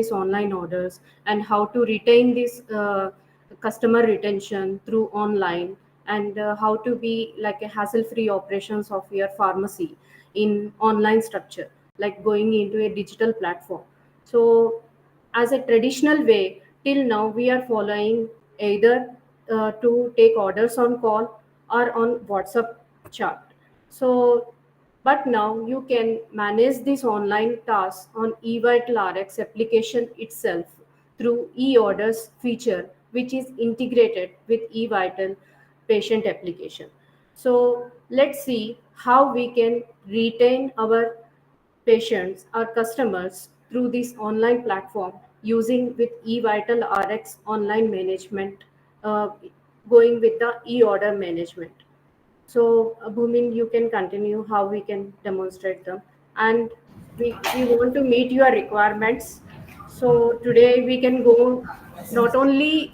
these online orders, and how to retain this customer retention through online, and how to be like a hassle free operations of your pharmacy in online structure, like going into a digital platform. So as a traditional way, till now we are following either to take orders on call or on WhatsApp chat. So but now you can manage this online task on eVitalRx application itself through e-orders feature, which is integrated with eVital patient application. So let's see how we can retain our patients or customers through this online platform using with eVitalRx online management, uh, going with the e-order management. So, Bhumin, you can continue how we can demonstrate them. And we want to meet your requirements. So, today we can go not only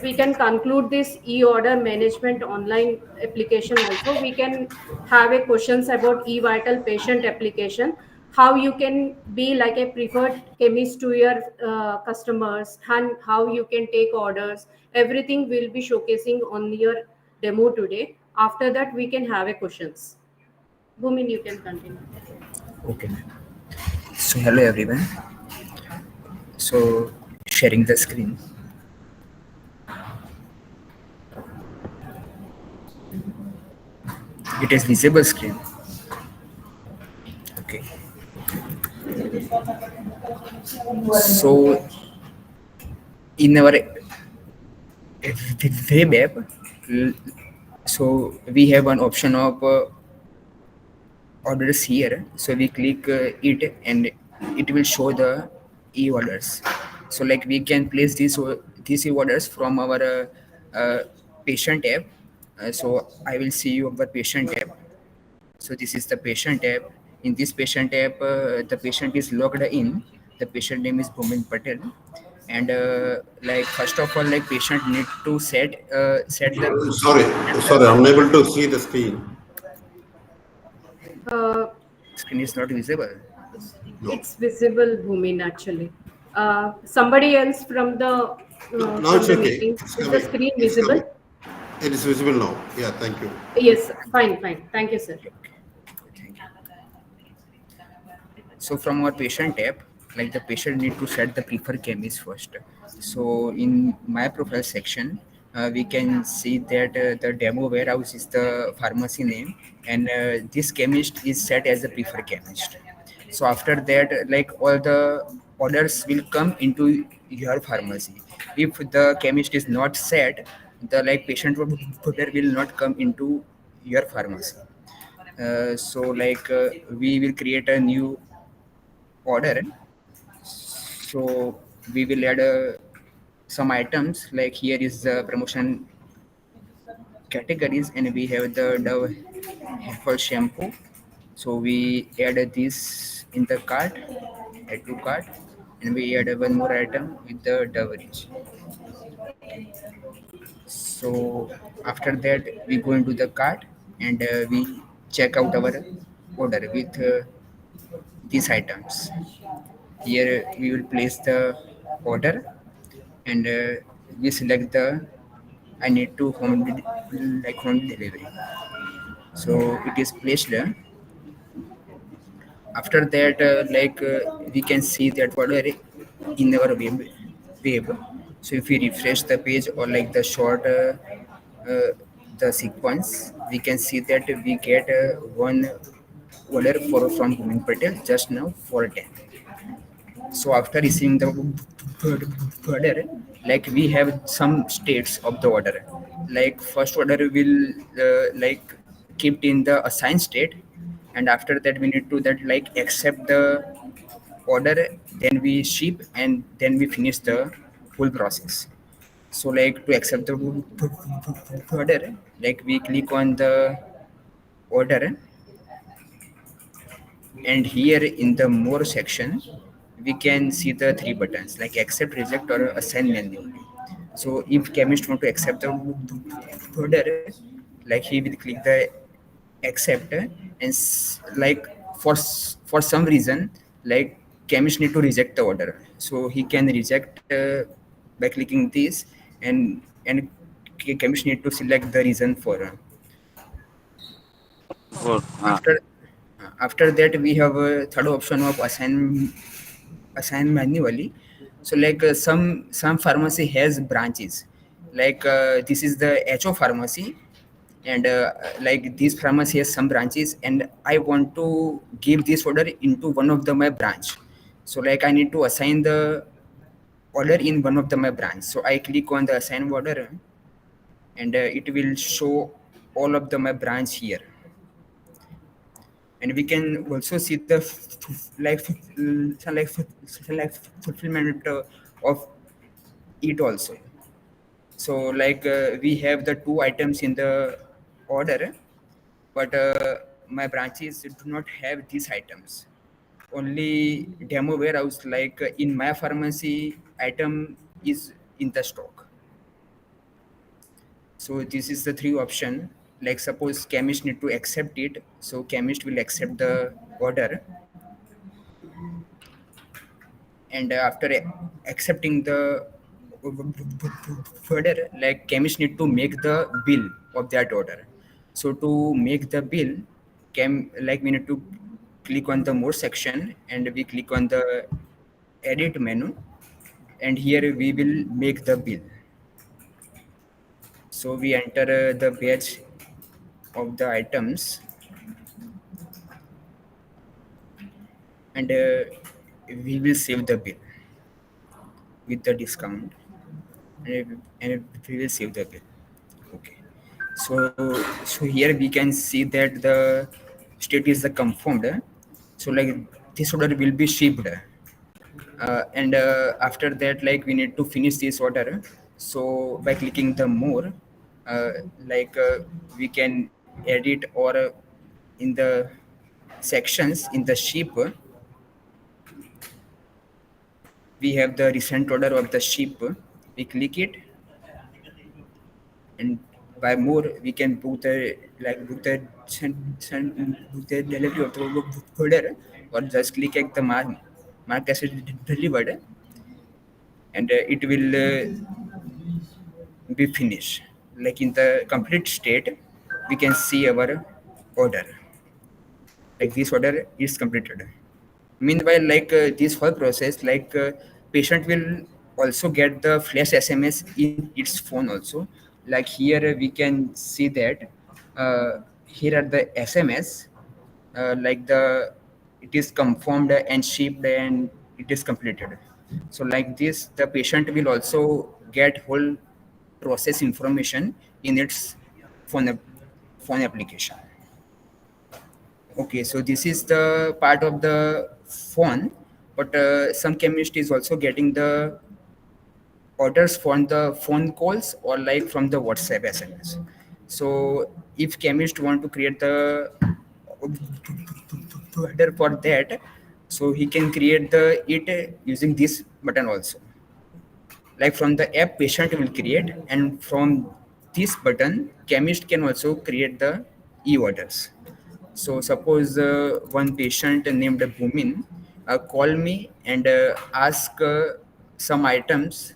we can conclude this e-order management online application also. We can have a questions about e-vital patient application, how you can be like a preferred chemist to your customers, and how you can take orders. Everything will be showcasing on your demo today. After that we can have a questions. Bhumin, you can continue. Okay, ma'am. So hello everyone. So sharing the screen. It is visible screen. Okay. So in our web app, l- so we have an option of orders here. So we click it and it will show the e-orders. So like we can place these e-orders from our patient app. So I will see you our patient app. So this is the patient app. In this patient app, the patient is logged in. The patient name is Bhumin Patel, and like first of all, like patient need to set the Sorry, sorry, I'm unable to see the screen. Uh, screen is not visible. No. it's visible, Bhumin, actually. Somebody else Now from it's the okay. meeting, It's is the coming. screen It's visible? coming. It is visible now. Yeah, thank you. Yes, fine, fine. Thank you, sir. Thank you. So from our patient app, like the patient need to set the preferred chemist first. So in my profile section, we can see that the demo warehouse is the pharmacy name, and this chemist is set as the preferred chemist. So after that, like all the orders will come into your pharmacy. If the chemist is not set, the like patient order will not come into your pharmacy. So like we will create a new order. So we will add some items, like here is the promotion categories, and we have the Dove hair fall shampoo. So we add this in the cart, add to cart, and we add one more item with the Dove Rich. So after that we go into the cart, and we check out our order with these items. Here we will place the order, and we select the I need to like home delivery. So it is placed there. After that, we can see that order in our web. So if we refresh the page or like the short uh, the sequence, we can see that we get one order for from Bhumin Patel just now for 10. So after receiving the order, like we have some states of the order. Like first order will like kept in the assigned state, and after that we need to that like accept the order, then we ship, and then we finish the full process. So like to accept the order, like we click on the order, and here in the more section we can see the three buttons like accept, reject, or assign manually. So if chemist want to accept the order, like he will click the accept, and like for some reason, like chemist need to reject the order. So he can reject by clicking this, and chemist need to select the reason for. For After that, we have a third option of assign manually. So like some pharmacy has branches, like this is the HO pharmacy, and like this pharmacy has some branches, and I want to give this order into one of the my branch. So like I need to assign the order in one of the my branch. So I click on the assign order, and it will show all of the my branch here. And we can also see the fulfillment of it also. So like we have the two items in the order, but my branches do not have these items. Only demo warehouse, like in my pharmacy, item is in the stock. So this is the three option. Like suppose chemist need to accept it, so chemist will accept the order, and after accepting the order, like chemist need to make the bill of that order. So to make the bill, like we need to click on the more section, and we click on the edit menu, and here we will make the bill. So we enter the batch of the items, and we will save the bill with the discount, and we will save the bill. Okay. So here we can see that the state is the confirmed. So like this order will be shipped, and after that, like we need to finish this order. So by clicking the more, uh, like we can edit, or in the sections in the ship, we have the recent order of the ship. We click it, and by more we can book the book the delivery of the order, or just click at the mark as delivered, and it will be finished. Like in the complete state, we can see our order. Like this order is completed. Meanwhile, like this whole process, like patient will also get the flash SMS in its phone also. Like here we can see that here are the SMS, like it is confirmed and shipped and it is completed. So like this, the patient will also get whole process information in its phone application. Okay, so this is the part of the phone, but some chemist is also getting the orders from the phone calls, or like from the WhatsApp SMS. So if chemist want to create the order for that, so he can create the it using this button also. Like from the app, patient will create, and from this button, chemist can also create the e-orders. So suppose one patient named Bhumin call me and ask some items.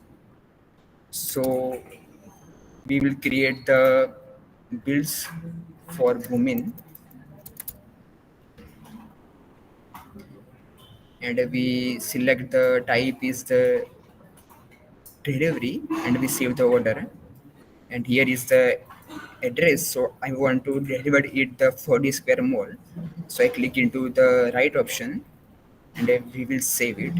So we will create the bills for Bhumin, and we select the type is the delivery, and we save the order. And here is the address. So I want to deliver it the 40 square mall. So I click into the right option, and we will save it.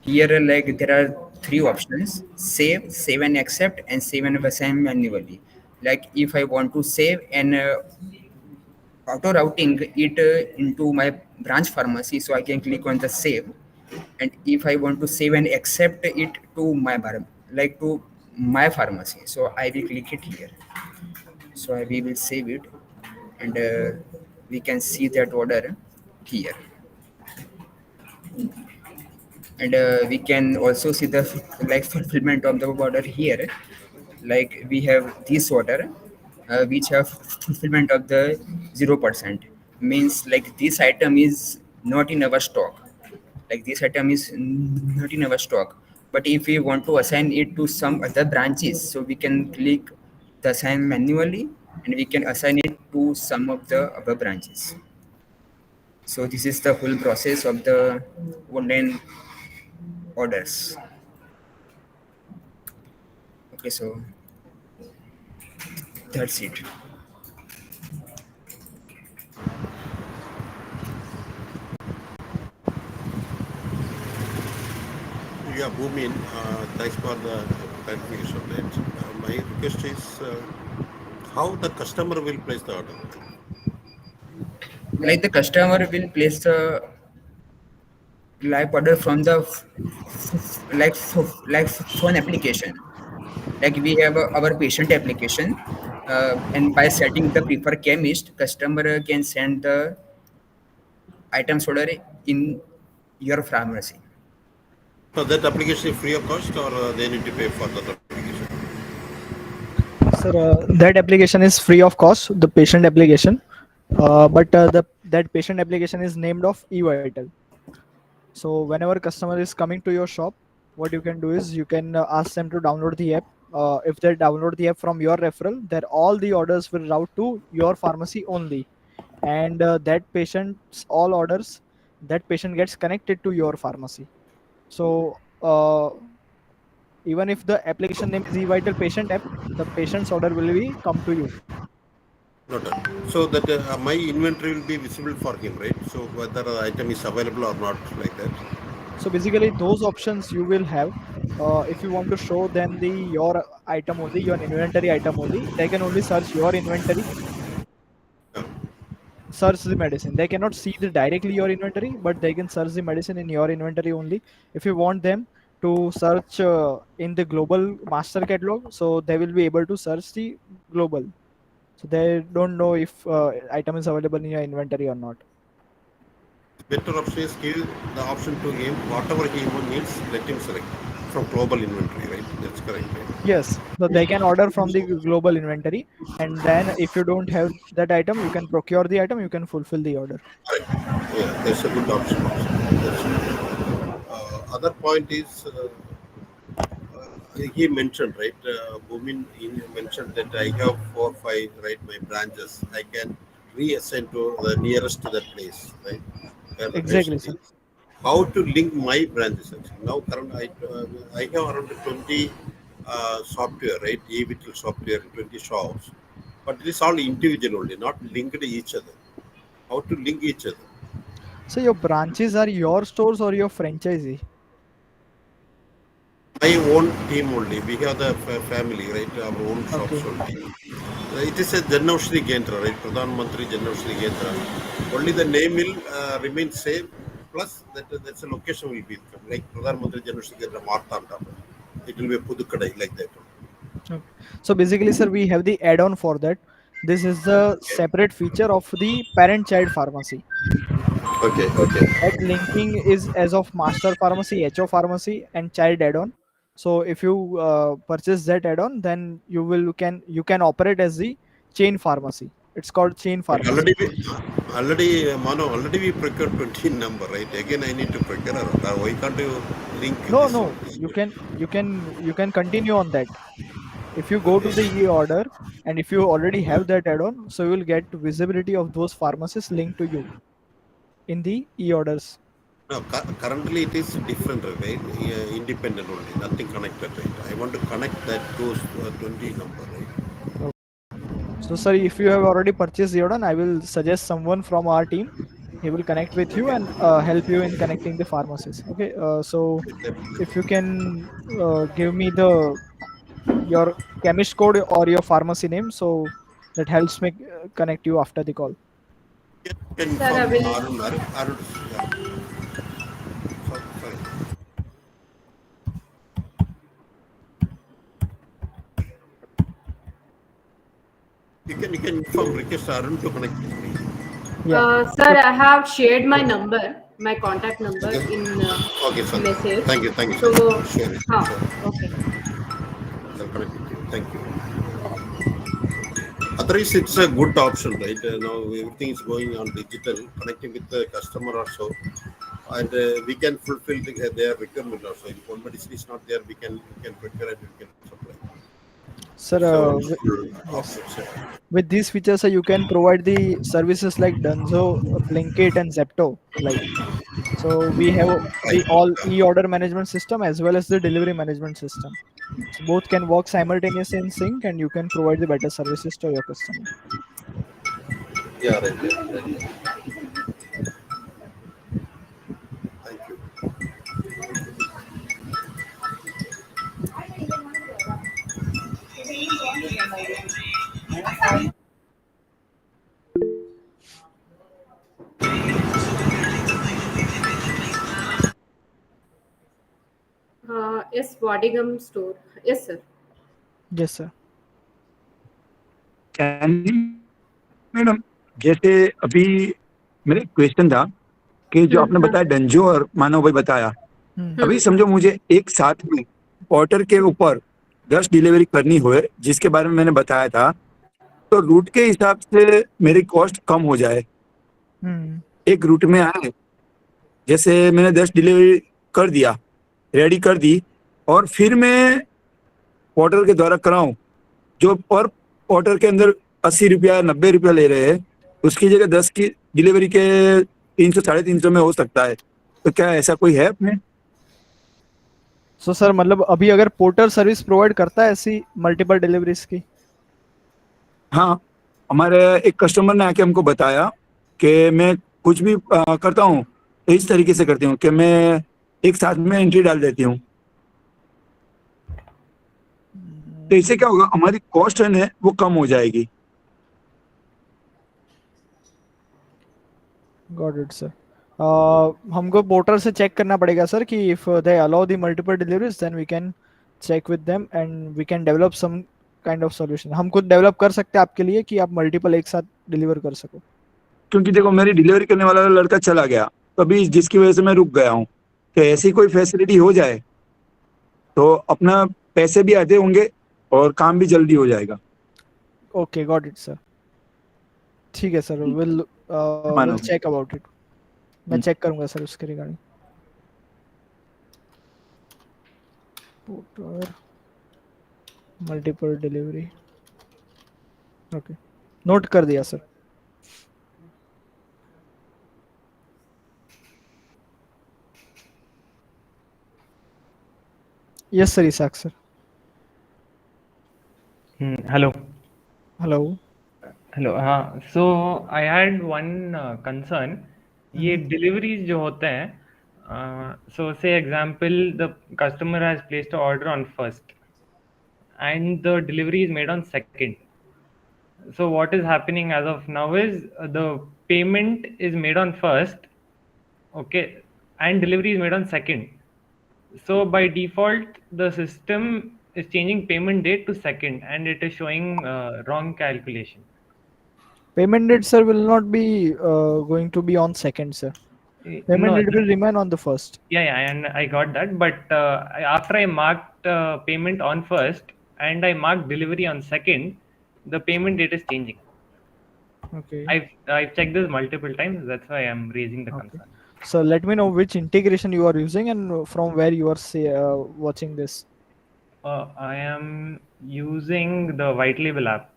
Here, like there are three options: save and accept, and save and assign manually. Like if I want to save and auto routing it into my branch pharmacy, so I can click on the save. And if I want to save and accept it to my like to my pharmacy, so I will click it here. So we will save it, and we can see that order here. And we can also see the like fulfillment of the order here. Like we have this order which have fulfillment of the 0%, means like this item is not in our stock. like this item is not in our stock. But if we want to assign it to some other branches, so we can click the assign manually and we can assign it to some of the other branches. So this is the whole process of the online orders. Okay, so that's it. Yeah, Bhumin, thanks for the clarification. Right? My request is how the customer will place the order. Like the customer will place the live order from the phone application. Like we have our patient application, and by setting the prefer chemist, customer can send the items order in your pharmacy. So that application is free of cost, or they need to pay for that application? Sir, that application is free of cost, the patient application, but the that patient application is named of eVital. So whenever customer is coming to your shop, what you can do is you can ask them to download the app. If they download the app from your referral, then all the orders will route to your pharmacy only, and that patient's all orders, that patient gets connected to your pharmacy. So even if the application name is eVital patient app, the patient's order will be come to you. Noted. So that my inventory will be visible for him, right? So whether the item is available or not, like that. So basically, those options you will have. If you want to show them the your item only, your inventory item only, they can only search your inventory, Yeah. search the medicine. They cannot see the directly your inventory, but they can search the medicine in your inventory only. If you want them to search in the global master catalog, so they will be able to search the global. So they don't know if item is available in your inventory or not. Better option is give the option to him, whatever he needs, let him select from global inventory, right? That's correct, right? Yes, so they can order from the global inventory, and then if you don't have that item, you can procure the item, you can fulfill the order. Correct. Yeah, that's a good option also. That's other point is he mentioned, right? Bhumin, he mentioned that I have 4, 5, right? My branches. I can reassign to the nearest to that place, right? Where the Exactly, patient sir. is. How to link my branches? Actually, now current I have around 20 software, right? eVital software, 20 shops, but it is all individual only, not linked to each other. How to link each other? So your branches are your stores or your franchisee? My own team only. We have the family, right? Our own shops Okay. only. It is a Janaushri Kendra, right? Pradhan Mantri Janaushri Kendra. Only the name will remain same. Plus, that's a location will be like Pradhan Mantri Janaushri Kendra Martanda. It will be Pudukadai like that. Okay. So basically, sir, we have the add-on for that. This is the Okay. separate feature of the parent-child pharmacy. Okay. So Okay. that linking is as of master pharmacy, HO pharmacy, and child add-on. So if you purchase that add-on, then you can operate as the chain pharmacy. It's called chain But pharmacy. Mano, already we procured 20 number, right? Again, I need to procure. Why can't you link No, this no, one? you can continue on that. If you go to the e-order and if you already have that add-on, so you will get visibility of those pharmacies linked to you in the e-orders. No, currently it is different, right? Independent only, nothing connected, right? I want to connect that those 20 number, right? So, sir, if you have already purchased the add-on, I will suggest someone from our team. He will connect with you and help you in connecting the pharmacies. Okay. So, if you can give me the your chemist code or your pharmacy name, so that helps me connect you after the call. You can Sir, I inform will. Arun, yeah. Sorry. You can inform request Arun to connect with me. Yeah. Sir, I have shared my number, my contact number Okay. in Okay, sir. message. Thank you, So, sir. Share it. huh, Sure. okay. I'll connect with you. Thank you. Otherwise, it's a good option, right? Now everything is going on digital, connecting with the customer also. and we can fulfill their requirement also. If one medicine is not there, we can procure and we can supply. Sir, That's a wonderful yes. option. With these features, you can provide the services like Dunzo, Blinkit, and Zepto. Like, so we have Right. the all e-order management system as well as the delivery management system. So both can work simultaneously in sync, and you can provide the better services to your customer. Yeah, right. Right. Thank you. Yes, Bodigum store. Yes, sir. Yes, sir. Madam जैसे अभी मेरा question था कि जो आपने Hmm. बताया डंजो और मानव भाई बताया, Hmm. अभी समझो मुझे एक साथ में ऑर्डर के ऊपर 10 डिलीवरी करनी हो, जिसके बारे में मैंने बताया था, तो रूट के हिसाब से मेरी कॉस्ट कम हो जाए। Hmm. एक रूट में आए, जैसे मैंने 10 डिलीवरी कर दिया, रेडी कर दी, और फिर मैं पोर्टर के द्वारा कराऊं, जो पर ऑर्डर के अंदर 80 रुपया 90 रुपया ले रहे हैं, उसकी जगह 10 की डिलीवरी के 300 350 में हो सकता है। तो क्या ऐसा कोई है अपने? सो सर, मतलब अभी अगर पोर्टर सर्विस प्रोवाइड करता है ऐसी मल्टीपल डिलीवरीज की? हाँ, हमारे एक कस्टमर ने आके हमको बताया कि मैं कुछ भी करता हूँ तो इस तरीके से करती हूँ कि मैं एक साथ में एंट्री डाल देती हूँ। तो इससे क्या होगा, हमारी कॉस्ट है ना वो कम हो जाएगी। Got it sir. हमको पोर्टर से चेक करना पड़ेगा सर कि if they allow the multiple deliveries then we can check with them and we can develop some kind of solution. हम खुद डेवलप कर सकते हैं आपके लिए कि आप मल्टीपल एक साथ डिलीवर कर सको। क्योंकि देखो मेरी डिलीवरी करने वाला लड़का चला गया, तो अभी जिसकी वजह से मैं रुक गया हूँ, तो ऐसी कोई फैसिलिटी हो जाए तो अपना पैसे भी आधे होंगे और काम भी जल्दी हो जाएगा। Okay, got it sir. ठीक है सर, विल मानो चेक अबाउट इट। मैं चेक करूंगा सर उसके regarding. Porter multiple delivery, okay, note कर दिया sir. Yes sir, Isaac sir. Hello. Hello. Hello. हाँ, so I had one concern. ये deliveries जो होते हैं, so say example the customer has placed an order on first and the delivery is made on second. So what is happening as of now is the payment is made on first, okay, and delivery is made on second. So by default, the system is changing payment date to second, and it is showing wrong calculation. Payment date sir will not be going to be on second sir. Payment No, date will remain on the first. yeah, and I got that. But after I marked payment on first and I marked delivery on second, the payment date is changing. Okay. I've checked this multiple times. That's why I'm raising the Okay. concern. So let me know which integration you are using and from where you are watching this. I am using the white label app,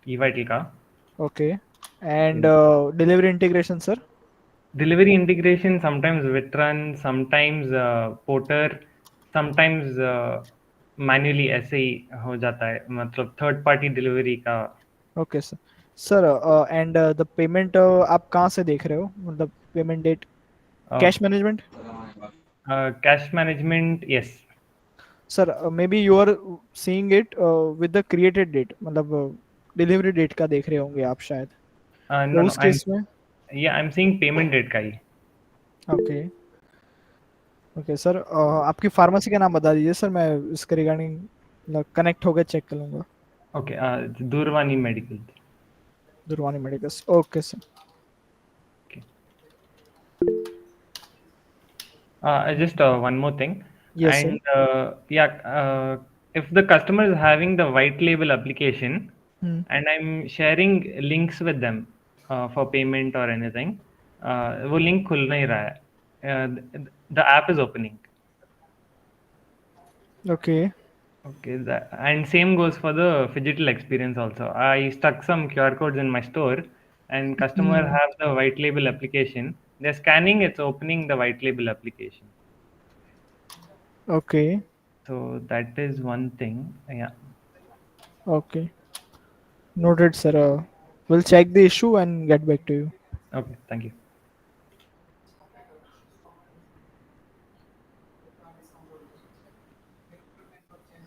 eVitalka. Okay. And delivery integration sir? Delivery integration sometimes Vitran, sometimes Porter, sometimes manually ऐसे ही हो जाता है, मतलब third party delivery का। Okay sir. Sir, and the payment आप कहाँ से देख रहे हो, मतलब payment date? Cash management? Cash management, yes sir maybe you are seeing it with the created date, मतलब डिलीवरी डेट का देख रहे होंगे आप शायद। नो उस केस में I am seeing payment date का ही। ओके ओके सर, आपकी फार्मेसी का नाम बता दीजिए सर, मैं इसके रिगार्डिंग कनेक्ट होकर चेक कर लूँगा। Okay, Durwani medical. Durwani medicals, okay sir. Just one more thing. Yes, and if the customer is having the white label application Hmm. and I'm sharing links with them for payment or anything, वो link खुल नहीं रहा है. The app is opening. Okay. Okay, and same goes for the phygital experience also. I stuck some QR codes in my store, and customer Hmm. have the white label application. They're scanning, it's opening the white label application. Okay. So that is one thing. Yeah. Okay. Noted, sir. We'll check the issue and get back to you. Okay, thank you.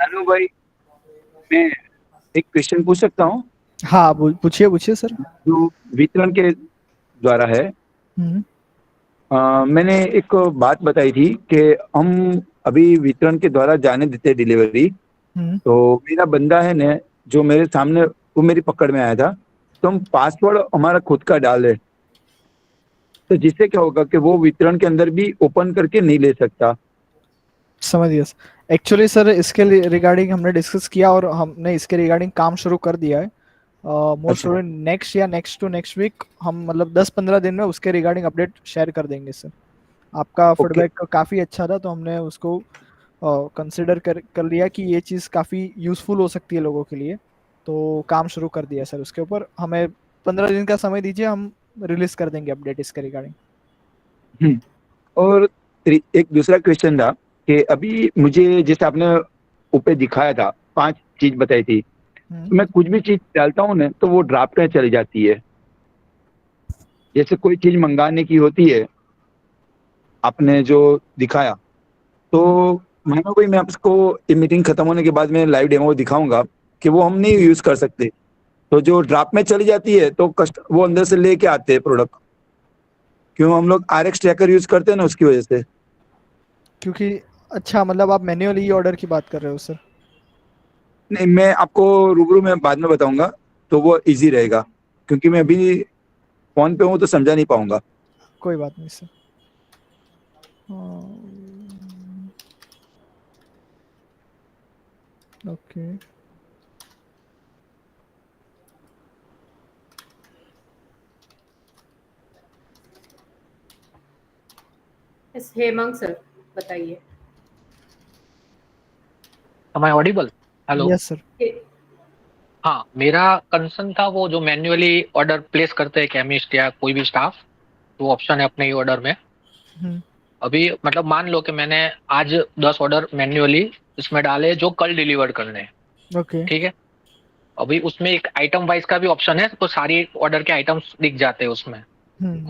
Hello भाई, मैं एक question पूछ सकता हूँ हाँ, पूछिए sir. जो वितरण के द्वारा है. हम्म. मैंने एक बात बताई थी कि हम अभी वितरण के द्वारा जाने देते डिलीवरी. हम्म. तो मेरा बंदा है ने जो मेरे सामने वो मेरी पकड़ में आया था, तो हम पासवर्ड हमारा खुद का डाले, तो जिससे क्या होगा कि वो वितरण के अंदर भी ओपन करके नहीं ले सकता. समझ गया. एक्चुअली सर इसके रिगार्डिंग हमने डिस्कस किया और हमने इसके रिगार्डिंग काम शुरू कर दिया है. मोस्ट अच्छा. नेक्स्ट या नेक्स्ट टू नेक्स्ट वीक हम मतलब 10-15 दिन में उसके रिगार्डिंग अपडेट शेयर कर देंगे सर. आपका ओके. फीडबैक काफ़ी अच्छा था, तो हमने उसको कंसिडर कर लिया कि ये चीज़ काफ़ी यूज़फुल हो सकती है लोगों के लिए, तो काम शुरू कर दिया सर उसके ऊपर. हमें 15 दिन का समय दीजिए, हम रिलीज कर देंगे अपडेट इसके रिगार्डिंग. और एक दूसरा क्वेश्चन था कि अभी मुझे जैसे आपने ऊपर दिखाया था 5 चीज बताई थी, तो मैं कुछ भी चीज डालता हूँ ना तो वो ड्राफ्ट में चली जाती है. जैसे कोई चीज मंगाने की होती है, आपने जो दिखाया, तो मानो भाई मैं आपको ये मीटिंग खत्म होने के बाद में लाइव डेमो दिखाऊंगा कि वो हम नहीं यूज कर सकते, तो जो ड्राफ्ट में चली जाती है तो वो अंदर से लेके आते हैं प्रोडक्ट, क्यों हम लोग RX ट्रैकर यूज करते हैं ना, उसकी वजह से. क्योंकि अच्छा, मतलब आप मैन्युअली ऑर्डर की बात कर रहे हो सर? नहीं, मैं आपको रूबरू में बाद में बताऊंगा, तो वो इजी रहेगा, क्योंकि मैं अभी फोन पे हूँ तो समझा नहीं पाऊंगा. कोई बात नहीं sir. Okay. Yes, Hemant sir बताइए. Am I audible? Hello. Yes sir. हाँ, मेरा कंसर्न था वो जो मैन्युअली ऑर्डर प्लेस करते हैं केमिस्ट या कोई भी स्टाफ, तो ऑप्शन है अपने ही ऑर्डर में. अभी मतलब मान लो कि मैंने आज 10 ऑर्डर मैन्युअली इसमें डाले जो कल डिलीवर करने हैं. ओके. ठीक है. अभी उसमें एक आइटम वाइज का भी ऑप्शन है, तो सारी ऑर्डर के आइटम्स दिख जाते हैं उसमें,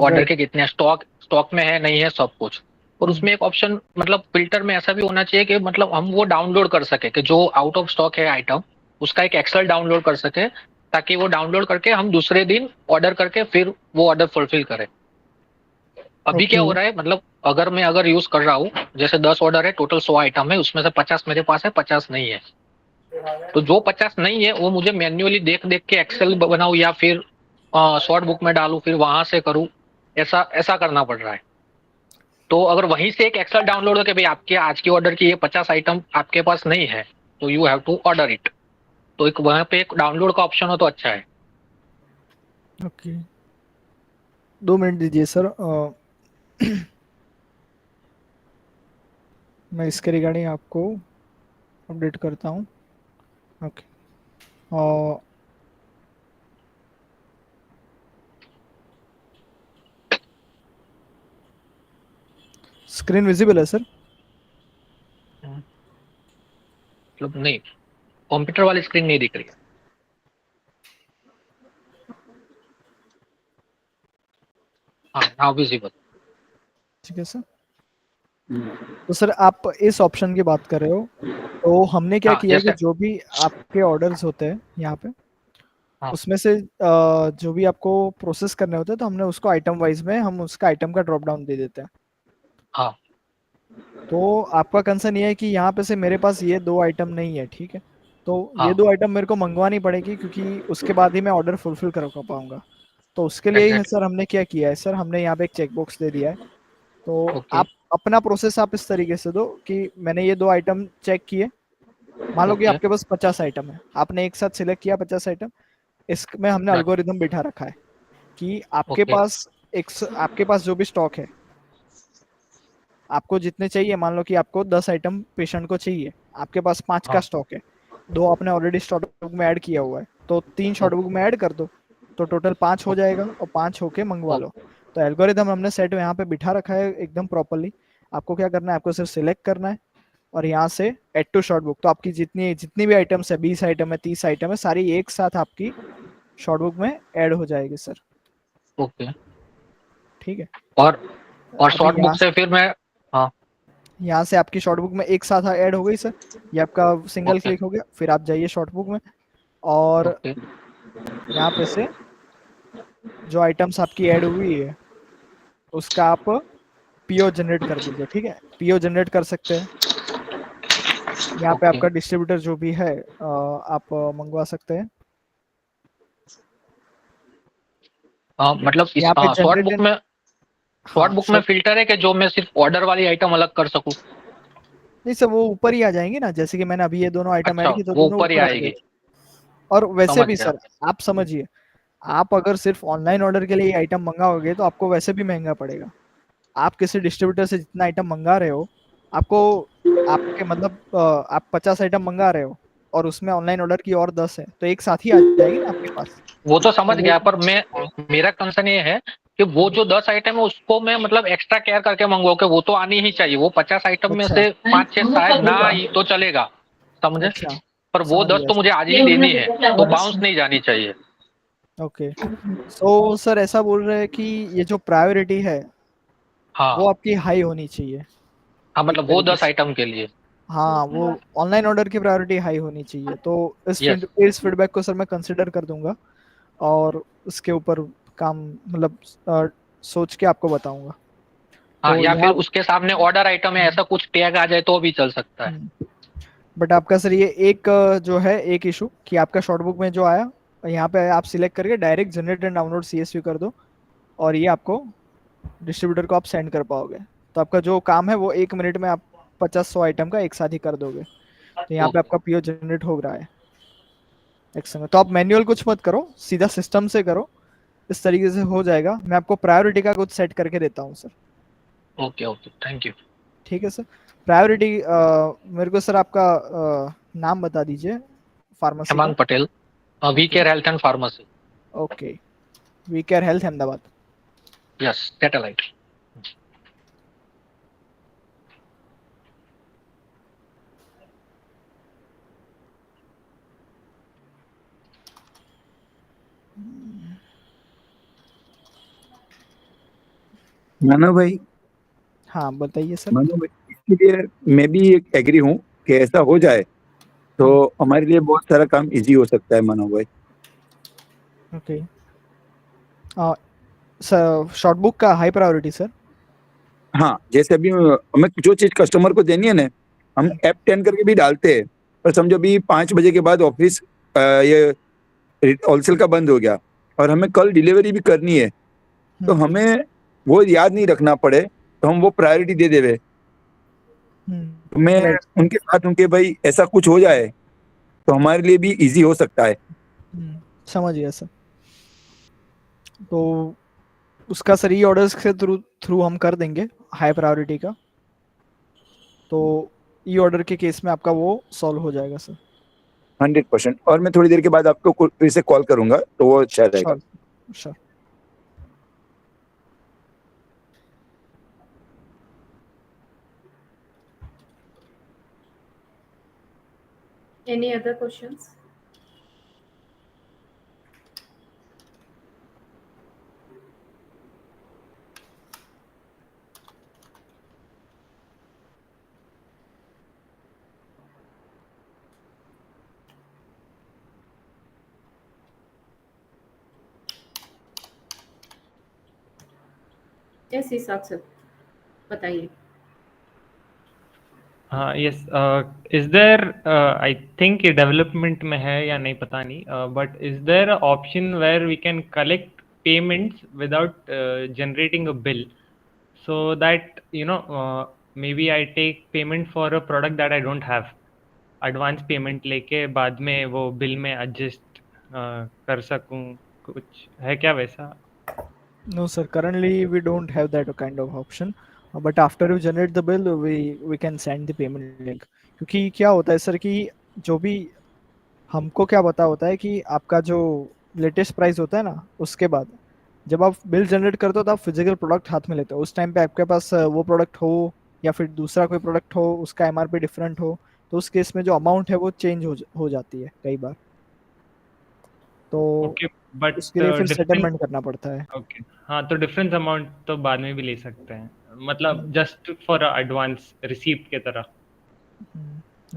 ऑर्डर के कितने स्टॉक में है नहीं है सब कुछ. और उसमें एक ऑप्शन मतलब फिल्टर में ऐसा भी होना चाहिए कि मतलब हम वो डाउनलोड कर सके कि जो आउट ऑफ स्टॉक है आइटम, उसका एक एक्सेल डाउनलोड कर सके, ताकि वो डाउनलोड करके हम दूसरे दिन ऑर्डर करके फिर वो ऑर्डर फुलफिल करें. अभी क्या हो रहा है, मतलब अगर यूज कर रहा हूँ, जैसे 10 ऑर्डर है, टोटल 100 आइटम है, उसमें से 50 मेरे पास है, 50 नहीं है. तो जो 50 नहीं है वो मुझे मैन्युअली देख देख के एक्सेल बनाऊं या फिर शॉर्ट बुक में डालूं फिर वहां से करूं, ऐसा करना पड़ रहा है. तो अगर वहीं से एक एक्सेल डाउनलोड हो कि भाई आपके आज की ऑर्डर की ये 50 आइटम आपके पास नहीं है, तो you have to order it, तो एक वहां पे एक डाउनलोड का ऑप्शन हो तो अच्छा है. ओके. 2 मिनट दीजिए सर. मैं इसके रिगार्डिंग आपको अपडेट करता हूँ. ओके. स्क्रीन विजिबल है सर? मतलब नहीं, कंप्यूटर वाली स्क्रीन नहीं दिख रही है. हाँ, नाउ विजिबल. ठीक है सर. तो सर आप इस ऑप्शन की बात कर रहे हो, तो हमने क्या हाँ, किया yes, कि sir. जो भी आपके ऑर्डर्स होते हैं यहाँ पे, हाँ. उसमें से जो भी आपको प्रोसेस करने होते हैं, तो हमने उसको आइटम वाइज में हम उसका आइटम का ड्रॉप डाउन दे देते हैं. हाँ. तो आपका कंसर्न ये है कि यहाँ पे से मेरे पास ये 2 आइटम नहीं है, ठीक है, तो ये हाँ. 2 आइटम मेरे को मंगवानी पड़ेगी, क्योंकि उसके बाद ही मैं ऑर्डर फुलफिल कर पाऊंगा. तो उसके लिए ही Exactly. सर हमने क्या किया है सर, हमने यहाँ पे एक चेक बॉक्स दे दिया है. तो Okay. आप अपना प्रोसेस आप इस तरीके से दो कि मैंने ये 2 आइटम चेक किए. मान लो कि Okay. आपके पास 50 आइटम है, आपने एक साथ सिलेक्ट किया 50 आइटम. इसमें हमने Right. अल्गोरिदम बिठा रखा है कि आपके Okay. पास आपके पास जो भी स्टॉक है, आपको जितने चाहिए, मान लो कि आपको 10 आइटम पेशेंट को चाहिए, आपके पास 5 का हाँ। स्टॉक है, 2 आपने ऑलरेडी शॉर्ट बुक में ऐड किया हुआ है, तो 3 शॉर्ट बुक में ऐड कर दो, तो टोटल 5 हो जाएगा और 5 होके मंगवा लो। तो एल्गोरिदम हमने सेट यहाँ पे बिठा रखा है एकदम प्रॉपरली। आपको क्या करना है, आपको सिर्फ सिलेक्ट करना है और यहाँ से ऐड टू शॉर्ट बुक, तो आपकी जितनी भी आइटम्स है, 20 आइटम है, 30 आइटम है, सारी एक साथ आपकी शॉर्ट बुक में ऐड हो जाएगी सर। ओके। ठीक है, और अभी शॉर्ट बुक से फिर मैं, हाँ, यहाँ से आपकी शॉर्ट बुक में एक साथ ऐड हो गई सर, ये आपका सिंगल ओके। क्लिक हो गया। फिर आप जाइए शॉर्ट बुक में और ओके। यहाँ पे से जो आइटम्स आपकी ऐड हुई है उसका आप पीओ जनरेट कर दीजिए। ठीक है, पीओ जनरेट कर सकते हैं, यहाँ पे ओके। आपका डिस्ट्रीब्यूटर जो भी है आप मंगवा सकते हैं। हाँ, मतलब इस यहाँ पे शॉर्ट जनरेट बुक में, शॉर्ट बुक में फिल्टर है कि जो मैं सिर्फ ऑर्डर वाली आइटम अलग कर सकूं? नहीं सर, वो ऊपर ही आ जाएंगे ना, जैसे कि मैंने अभी ये दोनों आइटम अच्छा, ऐड की तो वो दोनों ऊपर ही ऊपर आ आएगी। गए। और वैसे समझ भी गया। सर आप समझिए, आप अगर सिर्फ ऑनलाइन ऑर्डर के लिए ये आइटम मंगाओगे तो आपको वैसे भी महंगा पड़ेगा। आप किसी डिस्ट्रीब्यूटर से जितना आइटम मंगा रहे हो, आपको आपके मतलब आप 50 आइटम मंगा रहे हो और उसमें ऑनलाइन ऑर्डर की और 10 है, तो एक साथ ही आ जाएगी ना आपके पास। वो तो समझ तो गया, पर मेरा कंसर्न ये है कि वो जो 10 आइटम है उसको मैं मतलब एक्स्ट्रा केयर करके मंगवाऊं कि वो तो आनी ही चाहिए। वो 50 आइटम में अच्छा से 5-6 शायद ना आई तो चलेगा, समझे? अच्छा, पर वो समझ 10 तो गया। मुझे आज ही देनी है, तो बाउंस नहीं जानी चाहिए। ओके, सो सर ऐसा बोल रहे हैं कि ये जो प्रायोरिटी है वो हाँ। आपकी हाई होनी चाहिए हाँ, एक मतलब वो तरीके 10 से। आइटम के लिए। हाँ, वो ऑनलाइन ऑर्डर की प्रायोरिटी हाई होनी चाहिए। तो यस। इस फीडबैक को सर मैं कंसिडर कर दूंगा और उसके ऊपर काम मतलब सोच के आपको बताऊंगा। हाँ, तो या फिर यहाँ उसके सामने ऑर्डर आइटम है ऐसा कुछ टैग आ जाए तो भी चल सकता है। बट आपका सर ये एक जो है एक इशू कि आपका शॉर्ट बुक में जो आया, यहाँ पे आप सिलेक्ट करके direct generate and download CSV कर दो और ये आपको डिस्ट्रीब्यूटर को आप सेंड कर पाओगे। तो आपका जो काम है वो 1 मिनट में आप 50-100 आइटम का एक साथ ही कर दोगे। तो यहाँ पे ओके। आपका पीओ जनरेट हो रहा है एक समय। तो आप मैन्युअल कुछ मत करो, सीधा सिस्टम से करो, इस तरीके से हो जाएगा। मैं आपको प्रायोरिटी का कुछ सेट करके देता हूँ sir. Okay. Okay, thank you. ठीक है सर। प्रायोरिटी मेरे को सर आपका नाम बता दीजिए फार्मेसी का। Hemang Patel, we care health and pharmacy. Okay, we care health Ahmedabad. Yes, Satellite. Manav bhai, हाँ बताइए सर। मानव भाई, इसके लिए मैं भी एग्री हूँ कि ऐसा हो जाए तो हमारे लिए बहुत सारा काम इजी हो सकता है मानव भाई। ओके सर, शॉर्ट बुक का हाई प्रायोरिटी सर। हाँ, जैसे अभी हमें जो चीज कस्टमर को देनी है ना, हम ऐप 10 करके भी डालते हैं, पर समझो अभी 5 बजे के बाद ऑफिस ये होलसेल का बंद हो गया और हमें कल डिलीवरी भी करनी है, तो हमें वो याद नहीं रखना पड़े तो हम वो प्रायोरिटी दे देवे। तो मैं राइट, उनके साथ उनके भाई ऐसा कुछ हो जाए तो हमारे लिए भी इजी हो सकता है। समझ गया सर। तो उसका सर ई ऑर्डर्स के थ्रू थ्रू हम कर देंगे हाई प्रायोरिटी का, तो ई ऑर्डर के केस में आपका वो सॉल्व हो जाएगा सर। 100%। और मैं थोड़ी देर के बाद आपको फिर से कॉल करूंगा तो वो अच्छा रहेगा। Sure sure. Any other questions? Yes, Isaac sir बताइए। हाँ, yes, is there, I think ये डेवलपमेंट में है या नहीं पता नहीं, but is there option where we can collect payments without generating a bill, so that maybe I take payment for a product that I don't have, advance payment लेके बाद में वो बिल में adjust कर सकूं, कुछ है क्या वैसा? No, sir. Currently, we don't have that kind of option. But after you generate the bill, we can send the payment link. क्योंकि क्या होता है सर कि जो भी हमको क्या पता होता है कि आपका जो लेटेस्ट प्राइस होता है ना, उसके बाद जब आप बिल जनरेट करते हो तो आप फिजिकल प्रोडक्ट हाथ में लेते हो। उस टाइम पे आपके पास वो प्रोडक्ट हो या फिर दूसरा कोई प्रोडक्ट हो, उसका एमआरपी डिफरेंट हो, तो उस केस में जो अमाउंट है वो चेंज हो जाती है कई बार। तो ओके, बट उसके लिए फिर डिफरेंस, सेटलमेंट करना पड़ता है। ओके, हाँ, तो डिफरेंस अमाउंट तो बाद में भी ले सकते हैं, मतलब जस्ट फॉर एडवांस रिसीप्ट की तरह।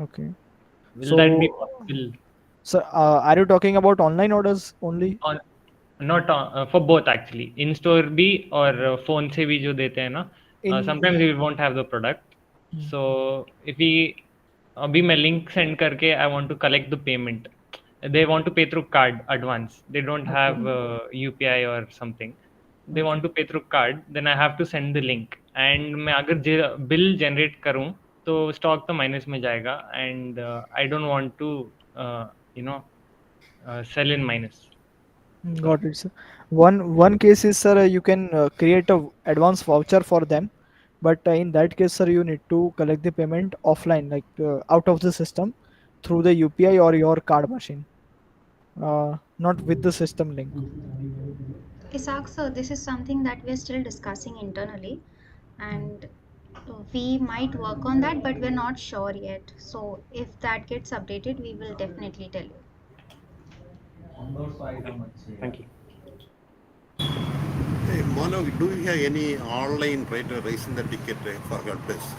Okay. Will that be So, possible? sir, are you talking about online orders only? On not for both actually, in store भी और phone से भी जो देते हैं ना, In sometimes we won't have the product, so if we अभी मैं link send करके I want to collect the payment, they want to pay through card advance, they don't have UPI or something, they want to pay through card, then I have to send the link, and मैं अगर bill generate करूँ तो stock तो minus में जाएगा, and I don't want to you know sell in minus. So got it, sir. One case is, sir, you can create a advance voucher for them, but in that case, sir, you need to collect the payment offline, like out of the system through the UPI or your card machine, not with the system link. Isaac, sir, this is something that we're still discussing internally, and we might work on that, but we're not sure yet. So if that gets updated, we will definitely tell you. thank you. Hey, Mano, do you have any online raising the ticket for help desk?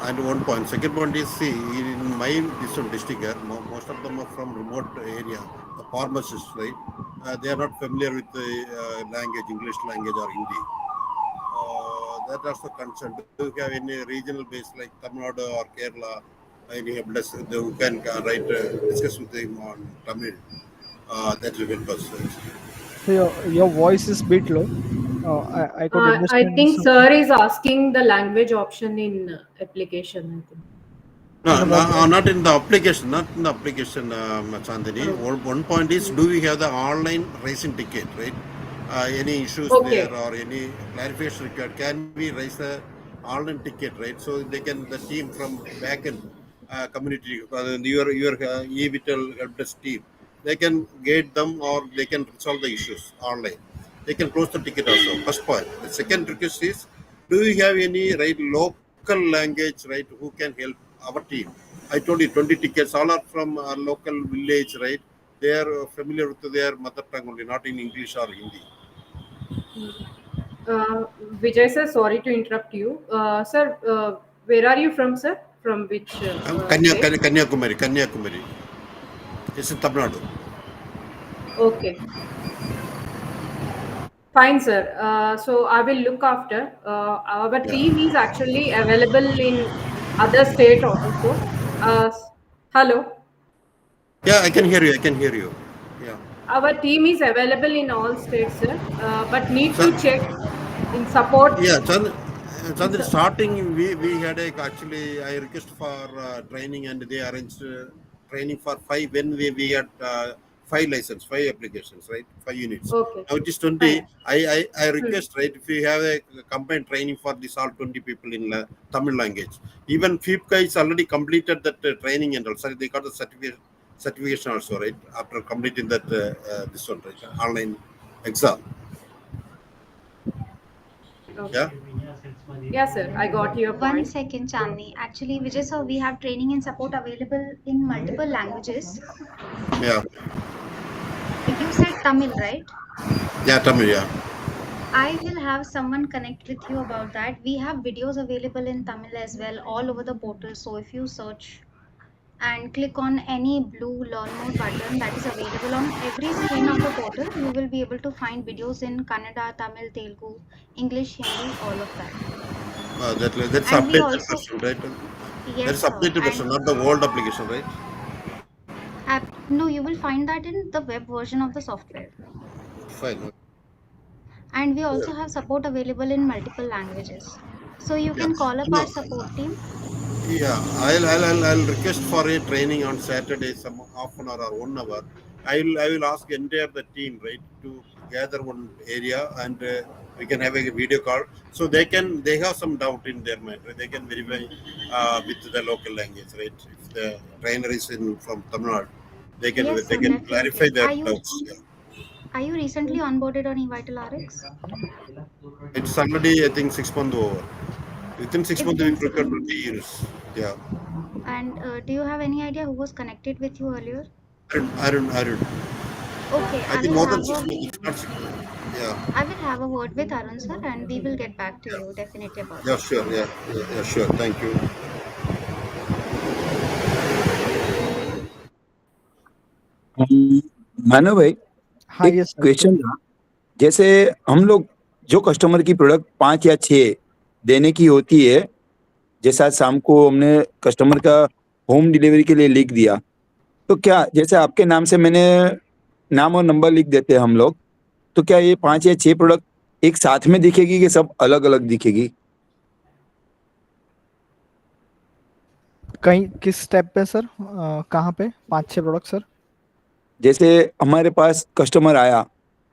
And one point. Second point is, see, in my district here, most of them are from remote area, the pharmacists, right? They are not familiar with the language, English language or Hindi. That is the concern. Do you have any regional base like Tamil Nadu or Kerala, any help desk who can discuss with them on Tamil? That will help us. So your voice is bit low. I could I understand think some. sir is asking the language option in application. I think. No, not in the application, Chandini. One point is, do we have the online racing ticket, right? Any issues Okay. there or any clarification required? Can we raise the online ticket, right? So they can, the team from backend community, your e-vital help desk team, they can guide them or they can resolve the issues online. They can close the ticket also. First point. The second request is, do you have any local language, right? Who can help our team? I told you 20 tickets, all are from our local village, right? They are familiar with their mother tongue only, not in English or Hindi. Vijay sir, sorry to interrupt you. Sir, where are you from, sir? From which state? Kanyakumari. It's in Tamil Nadu. Okay. Fine, sir. So I will look after. Our team is actually available in other state also. Hello. Yeah, I can hear you. Yeah. Our team is available in all states, sir. But need to check in support. Yeah, Chandra, starting we had actually I request for training and they arranged training for 5 when we had 5 applications, right? 5 units. Okay. Now it is 20. Fine. I request, right, if you have a combined training for this all 20 people in Tamil language. Even FIPCA is already completed that training and also they got the certification also, right? After completing that this one, right? Online exam. Okay. Yeah. Yeah, sir. I got your One point. second, Chandni. Actually, Vijay, sir, we have training and support available in multiple languages. Yeah. You said Tamil, right? Yeah, Tamil, yeah. I will have someone connect with you about that. We have videos available in Tamil as well, all over the portal. So if you search and click on any blue learn more button that is available on every screen of the portal, you will be able to find videos in Kannada, Tamil, Telugu, English, Hindi, all of that. That's And we updated also, version, right? yes, That's sir. updated version, And not the old application, right? no, you will find that in the web version of the software. Fine. And we also have support available in multiple languages. So you Yeah. can call up No. our support team. Yeah, I'll request for a training on Saturday, some half an hour or 1 hour. I will ask entire the team, right, to gather one area and we can have a video call. So they have some doubt in their mind. Right? They can verify with the local language, right? If the trainer is from Tamil Nadu, they can Yes, sir, clarify definitely. their doubts. Yeah. Are you recently onboarded on eVitalRx? It's already, I think, 6 months over. Within 6 It's months, we been 6 procure months. 20 units. Yeah. And do you have any idea who was connected with you earlier? I don't. Okay, I think more than 6 months. It's not 6 months. Yeah. I will have a word with Arun sir, and we will get back to you definitely about Yeah, it. sure. Yeah, sure. Thank you. मानव भाई, हाँ एक yes sir. Question था। जैसे हम लोग जो customer की product 5 या 6 देने की होती है, जैसे आज शाम को हमने कस्टमर का होम डिलीवरी के लिए लिख दिया, तो क्या जैसे आपके नाम से मैंने नाम और नंबर लिख देते हैं हम लोग, तो क्या ये 5 या 6 प्रोडक्ट एक साथ में दिखेगी कि सब अलग-अलग दिखेगी? कहीं किस स्टेप पे सर? कहाँ पे 5-6 प्रोडक्ट सर? जैसे हमारे पास कस्टमर आया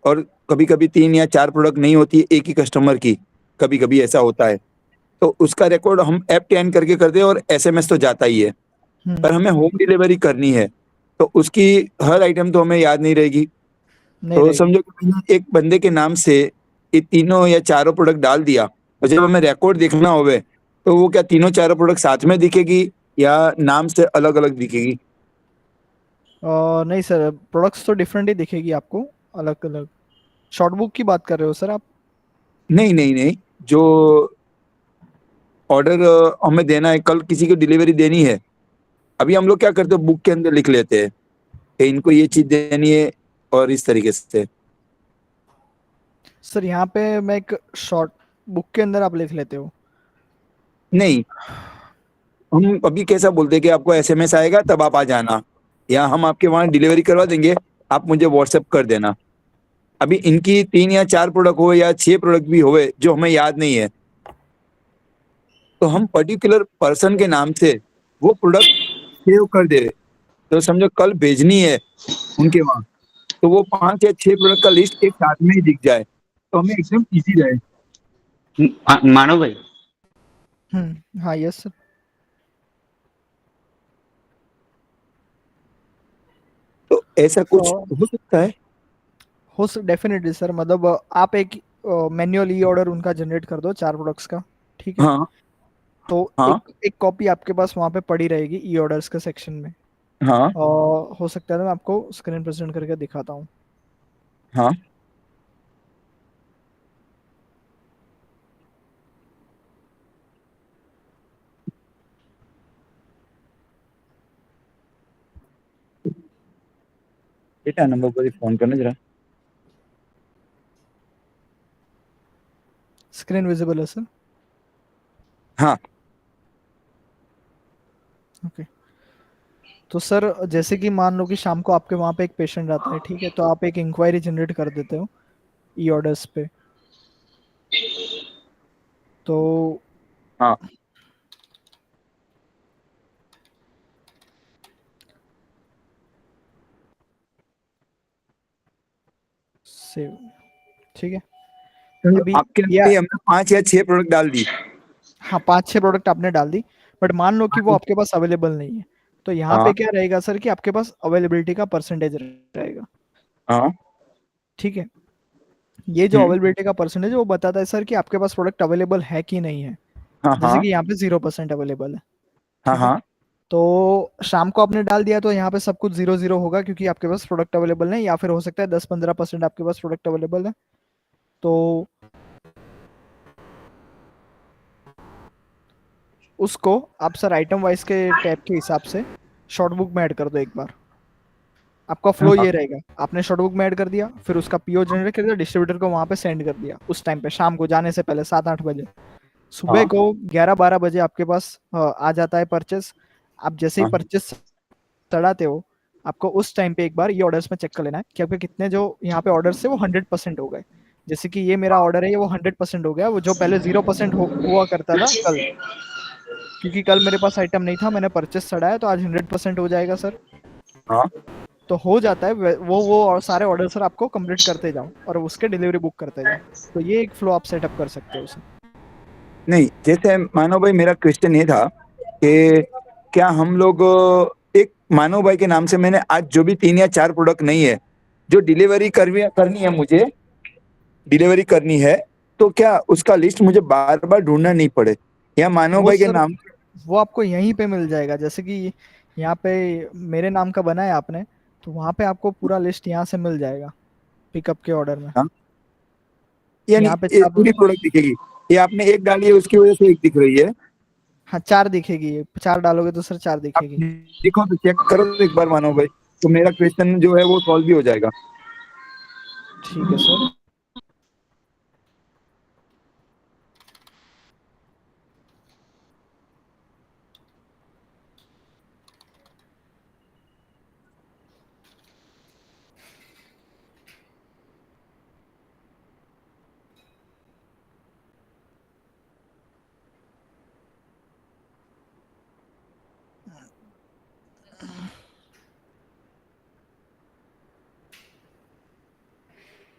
और कभी-कभी 3 या 4 प्रोडक्ट नहीं होती है एक ही कस्टमर की, कभी-कभी ऐसा होता है। तो उसका रिकॉर्ड हम ऐप स्कैन करके कर दें और एसएमएस तो जाता ही है, पर हमें होम डिलीवरी करनी है, तो उसकी हर आइटम तो हमें याद नहीं रहेगी। नहीं तो रहेगी। समझो कि मैंने एक बंदे के नाम से ये तीनों या चारों प्रोडक्ट डाल दिया, और जब हमें रिकॉर्ड देखना होवे, तो वो क्या तीनों चारों प्रोडक्ट साथ में दिखेगी या नाम से अलग-अलग दिखेगी? नहीं सर, प्रोडक्ट्स तो डिफरेंट ही दिखेगी आपको, अलग-अलग। शॉर्ट बुक की बात कर रहे हो सर आप? नहीं, जो ऑर्डर हमें देना है, कल किसी को डिलीवरी देनी है, अभी हम लोग क्या करते हैं, बुक के अंदर लिख लेते हैं कि इनको ये चीज़ देनी है और इस तरीके से। सर यहाँ पे मैं एक शॉर्ट बुक के अंदर आप लिख लेते हो? नहीं, हम अभी कैसा बोलते हैं कि आपको एसएमएस आएगा तब आप आ जाना, या हम आपके वहाँ डिलीवरी करवा देंगे, आप मुझे व्हाट्सएप कर देना। अभी इनकी 3 या 4 प्रोडक्ट हो या 6 प्रोडक्ट भी होवे जो हमें याद नहीं है, तो हम पर्टिकुलर पर्सन के नाम से वो प्रोडक्ट सेव कर दे। तो समझो कल भेजनी है उनके वहाँ, तो वो 5 या 6 प्रोडक्ट का लिस्ट एक साथ में ही दिख जाए, तो हमें एकदम ईजी रहे। मानव भाई, हाँ यस सर। तो ऐसा कुछ हो सकता है? हो डेफिनेटली सर, मतलब आप एक मैन्युअल ई ऑर्डर उनका जनरेट कर दो 4 प्रोडक्ट्स का, ठीक है? हाँ। तो हाँ। एक कॉपी आपके पास वहाँ पे पड़ी रहेगी ई ऑर्डर्स के सेक्शन में। हाँ। और हो सकता है मैं आपको स्क्रीन प्रेजेंट करके दिखाता हूँ। हाँ। बेटा नंबर पर फोन करना जरा। स्क्रीन विजिबल है सर? हाँ। ओके। तो सर जैसे कि मान लो कि शाम को आपके वहाँ पे एक पेशेंट आता है, ठीक है? तो आप एक इंक्वायरी जनरेट कर देते हो ई ऑर्डर्स पे। तो हाँ। सेव, ठीक है? अभी आपके हमने 5 या 6 प्रोडक्ट डाल दी। हाँ, 5-6 प्रोडक्ट आपने डाल दी, बट मान लो कि वो आपके पास अवेलेबल नहीं है, तो यहाँ पे क्या रहेगा सर कि आपके पास अवेलेबिलिटी का परसेंटेज रहेगा। हाँ। ठीक है? ये जो अवेलेबिलिटी का परसेंटेज वो बताता है सर कि आपके पास प्रोडक्ट अवेलेबल है कि नहीं है। जैसे कि यहाँ पे 0% अवेलेबल है। हाँ हाँ। तो शाम को आपने डाल दिया तो यहाँ पे सब कुछ 0-0 होगा क्योंकि आपके पास प्रोडक्ट अवेलेबल नहीं, या फिर हो सकता है 10-15% आपके पास प्रोडक्ट अवेलेबल है। तो उसको आप सर आइटम वाइज के टैब के हिसाब से शॉर्ट बुक में ऐड कर दो एक बार। आपका फ्लो ये रहेगा, आपने शॉर्ट बुक में ऐड कर दिया, फिर उसका पीओ जनरेट कर दिया, डिस्ट्रीब्यूटर को वहां पे सेंड कर दिया उस टाइम पे, शाम को जाने से पहले 7-8 बजे। सुबह को 11-12 बजे आपके पास आ जाता है परचेस। आप जैसे ही परचेस चढ़ाते हो, आपको उस टाइम पे एक बार ये ऑर्डर्स में चेक कर लेना है कि आपके कितने जो यहाँ पे ऑर्डर्स है वो 100% हो गए। जैसे कि ये मेरा ऑर्डर है, ये वो 100% हो गया, वो जो पहले 0% हुआ करता था कल, क्योंकि कल मेरे पास आइटम नहीं था, मैंने परचेस चढ़ाया, तो आज 100% हो जाएगा सर। हाँ। तो हो जाता है वो और सारे ऑर्डर सर आपको कंप्लीट करते जाओ और उसके डिलीवरी बुक करते जाओ। तो ये एक फ्लो आप सेटअप कर सकते हो उसमें। नहीं, जैसे मानव भाई, मेरा क्वेश्चन ये था कि क्या हम लोग एक मानव भाई के नाम से मैंने आज जो भी 3 या 4 प्रोडक्ट नहीं है जो डिलीवरी करनी है, मुझे डिलीवरी करनी है, तो क्या उसका लिस्ट मुझे बार बार ढूंढना नहीं पड़े, या मानव वो भाई के सर नाम? वो आपको यहीं पे मिल जाएगा। जैसे कि यहाँ पे मेरे नाम का बना है आपने, तो वहाँ पे आपको पूरा लिस्ट यहाँ से मिल जाएगा पिकअप के ऑर्डर में। हाँ? यानी यहाँ पे ये आप, पूरी प्रोडक्ट दिखेगी? ये आपने एक डाली है उसकी वजह से एक दिख रही है? हाँ 4 दिखेगी, 4 डालोगे तो सर 4 आप दिखेगी। देखो तो चेक करो तो एक बार मानव भाई, तो मेरा क्वेश्चन जो है वो सॉल्व भी हो जाएगा। ठीक है सर।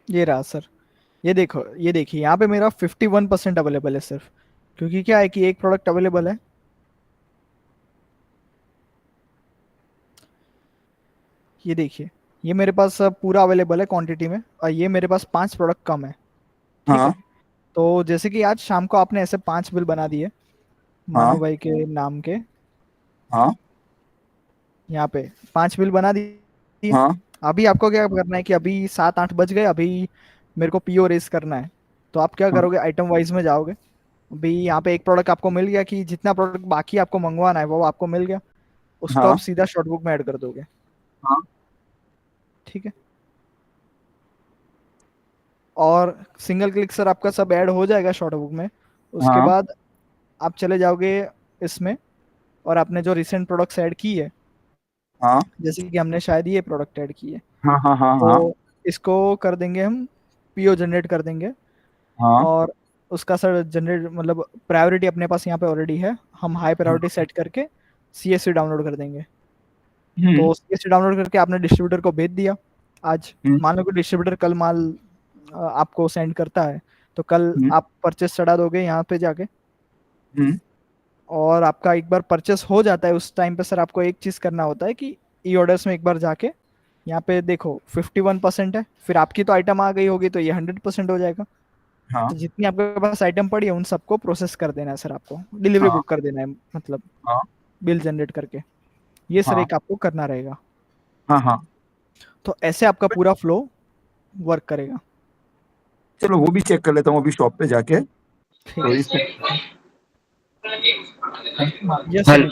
ये रहा सर। ये देखो, ये देखिए यहाँ पे मेरा 51% अवेलेबल है सिर्फ, क्योंकि क्या है कि एक प्रोडक्ट अवेलेबल है। ये देखिए, ये मेरे पास पूरा अवेलेबल है क्वांटिटी में, और ये मेरे पास 5 प्रोडक्ट कम है। ठीक हाँ है। तो जैसे कि आज शाम को आपने ऐसे 5 बिल बना दिए हाँ मानव भाई के नाम के, हाँ यहाँ पे 5 बिल बना दिए। हाँ अभी आपको क्या करना है कि अभी 7-8 बज गए, अभी मेरे को पीओ रेस करना है। तो आप क्या हाँ करोगे, आइटम वाइज में जाओगे। अभी यहाँ पे एक प्रोडक्ट आपको मिल गया कि जितना प्रोडक्ट बाकी आपको मंगवाना है वो आपको मिल गया, उसको आप हाँ सीधा शॉर्ट बुक में ऐड कर दोगे। हाँ ठीक है। और सिंगल क्लिक सर आपका सब ऐड हो जाएगा शॉर्ट बुक में। उसके हाँ बाद आप चले जाओगे इसमें, और आपने जो रिसेंट प्रोडक्ट्स ऐड की है, हाँ जैसे कि हमने शायद ये प्रोडक्ट ऐड की है, हाँ हाँ हाँ हाँ तो इसको कर देंगे हम, पीओ जनरेट कर देंगे। हाँ और उसका सर जनरेट मतलब प्रायोरिटी अपने पास यहाँ पे ऑलरेडी है, हम हाई प्रायोरिटी सेट करके सीएसवी डाउनलोड कर देंगे। तो सीएसवी डाउनलोड करके आपने डिस्ट्रीब्यूटर को भेज दिया आज। मान लो कि डिस्ट्रीब्यूटर कल माल आपको सेंड करता है, तो कल आप परचेस चढ़ा दोगे यहाँ पे जाके। और आपका एक बार परचेस हो जाता है उस टाइम पे सर आपको एक चीज़ करना होता है कि ई ऑर्डर्स में एक बार जाके यहाँ पे देखो 51% है, फिर आपकी तो आइटम आ गई होगी तो ये 100% हो जाएगा। हाँ तो जितनी आपके पास आइटम पड़ी है उन सबको प्रोसेस कर देना है सर, आपको डिलीवरी हाँ बुक कर देना है, मतलब हाँ बिल जनरेट करके। ये सर हाँ एक आपको करना रहेगा। हाँ हाँ। तो ऐसे आपका पूरा फ्लो वर्क करेगा। चलो वो भी चेक कर लेता हूँ अभी शॉप पे जाके। ठीक तो है। इससे यस सर।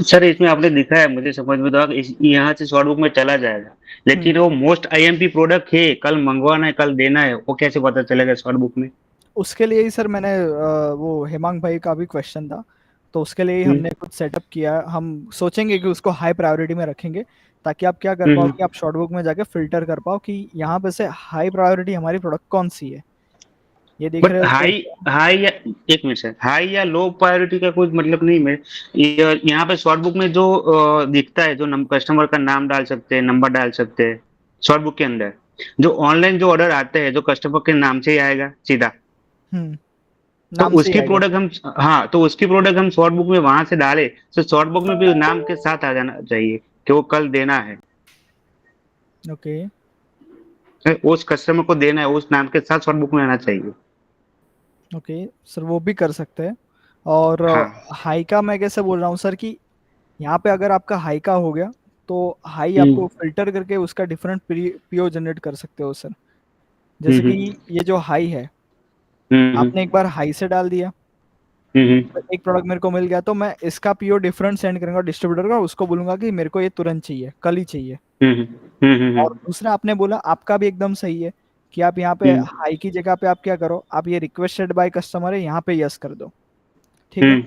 सर इसमें आपने दिखा है, मुझे समझ में तो आ गया, यहाँ से शॉर्ट बुक में चला जाएगा, लेकिन वो मोस्ट आईएमपी प्रोडक्ट है, कल मंगवाना है, कल देना है, वो कैसे पता चलेगा शॉर्ट बुक में? उसके लिए ही सर मैंने वो हेमांग भाई का भी क्वेश्चन था, तो उसके लिए ही हमने कुछ सेटअप किया। हम सोचेंगे कि उसको हाई प्रायोरिटी में रखेंगे, ताकि आप क्या कर पाओ कि आप शॉर्ट बुक में जाके फिल्टर कर पाओ कि यहाँ पे से हाई प्रायोरिटी हमारी प्रोडक्ट कौन सी है। ये देख बट रहे हो हाई या एक मिनट सर, हाई या लो प्रायोरिटी का कोई मतलब नहीं है। यहाँ पे शॉर्ट बुक में जो दिखता है, जो कस्टमर का नाम डाल सकते हैं, नंबर डाल सकते हैं शॉर्ट बुक के अंदर, जो ऑनलाइन जो ऑर्डर आते हैं जो कस्टमर के नाम से ही आएगा सीधा, तो नाम से उसकी प्रोडक्ट हम, हाँ, तो उसकी प्रोडक्ट हम शॉर्ट बुक में वहां से डाले, तो शॉर्ट बुक में भी नाम के साथ आ जाना चाहिए कि वो कल देना है, ओके उस कस्टमर को देना है, उस नाम के साथ शॉर्ट बुक में आना चाहिए। ओके सर, वो भी कर सकते हैं। और हाई का मैं कैसे बोल रहा हूँ सर कि यहाँ पे अगर आपका हाई का हो गया तो हाई आपको फिल्टर करके उसका डिफरेंट पीओ जनरेट कर सकते हो सर। जैसे कि ये जो हाई है, आपने एक बार हाई से डाल दिया, एक प्रोडक्ट मेरे को मिल गया, तो मैं इसका पीओ डिफरेंट सेंड करूंगा डिस्ट्रीब्यूटर का, उसको बोलूंगा कि मेरे को ये तुरंत चाहिए, कल ही चाहिए। और दूसरा आपने बोला, आपका भी एकदम सही है कि आप यहाँ पे हाई की जगह पे आप क्या करो, आप ये रिक्वेस्टेड बाय कस्टमर है यहाँ पे यस कर दो। ठीक है।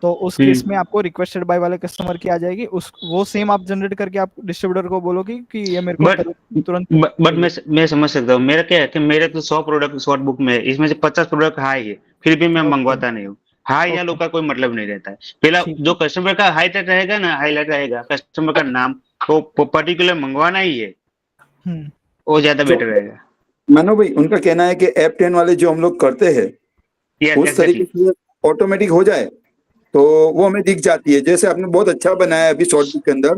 तो उस केस में आपको रिक्वेस्टेड बाय वाले कस्टमर की आ जाएगी, उस वो सेम आप जनरेट करके आप डिस्ट्रीब्यूटर को बोलोगे कि ये मेरे को तुरंत। बट मैं समझ सकता हूँ, मेरा क्या है कि मेरे तो 100 प्रोडक्ट शॉर्ट बुक में है, इसमें से 50 प्रोडक्ट हाई है, फिर भी मैं मंगवाता नहीं हूँ। हाई या लो का कोई मतलब नहीं रहता है। पहला जो कस्टमर का हाईलाइट रहेगा ना, हाईलाइट रहेगा कस्टमर का नाम, तो पर्टिकुलर मंगवाना ही है, हम्म वो ज्यादा तो बेटर रहेगा। मानो भाई उनका कहना है कि ऐप 10 वाले जो हम लोग करते हैं यस उस तरीके एग्जैक्टली। से ऑटोमेटिक हो जाए तो वो हमें दिख जाती है। जैसे आपने बहुत अच्छा बनाया है अभी शॉर्ट बुक के अंदर,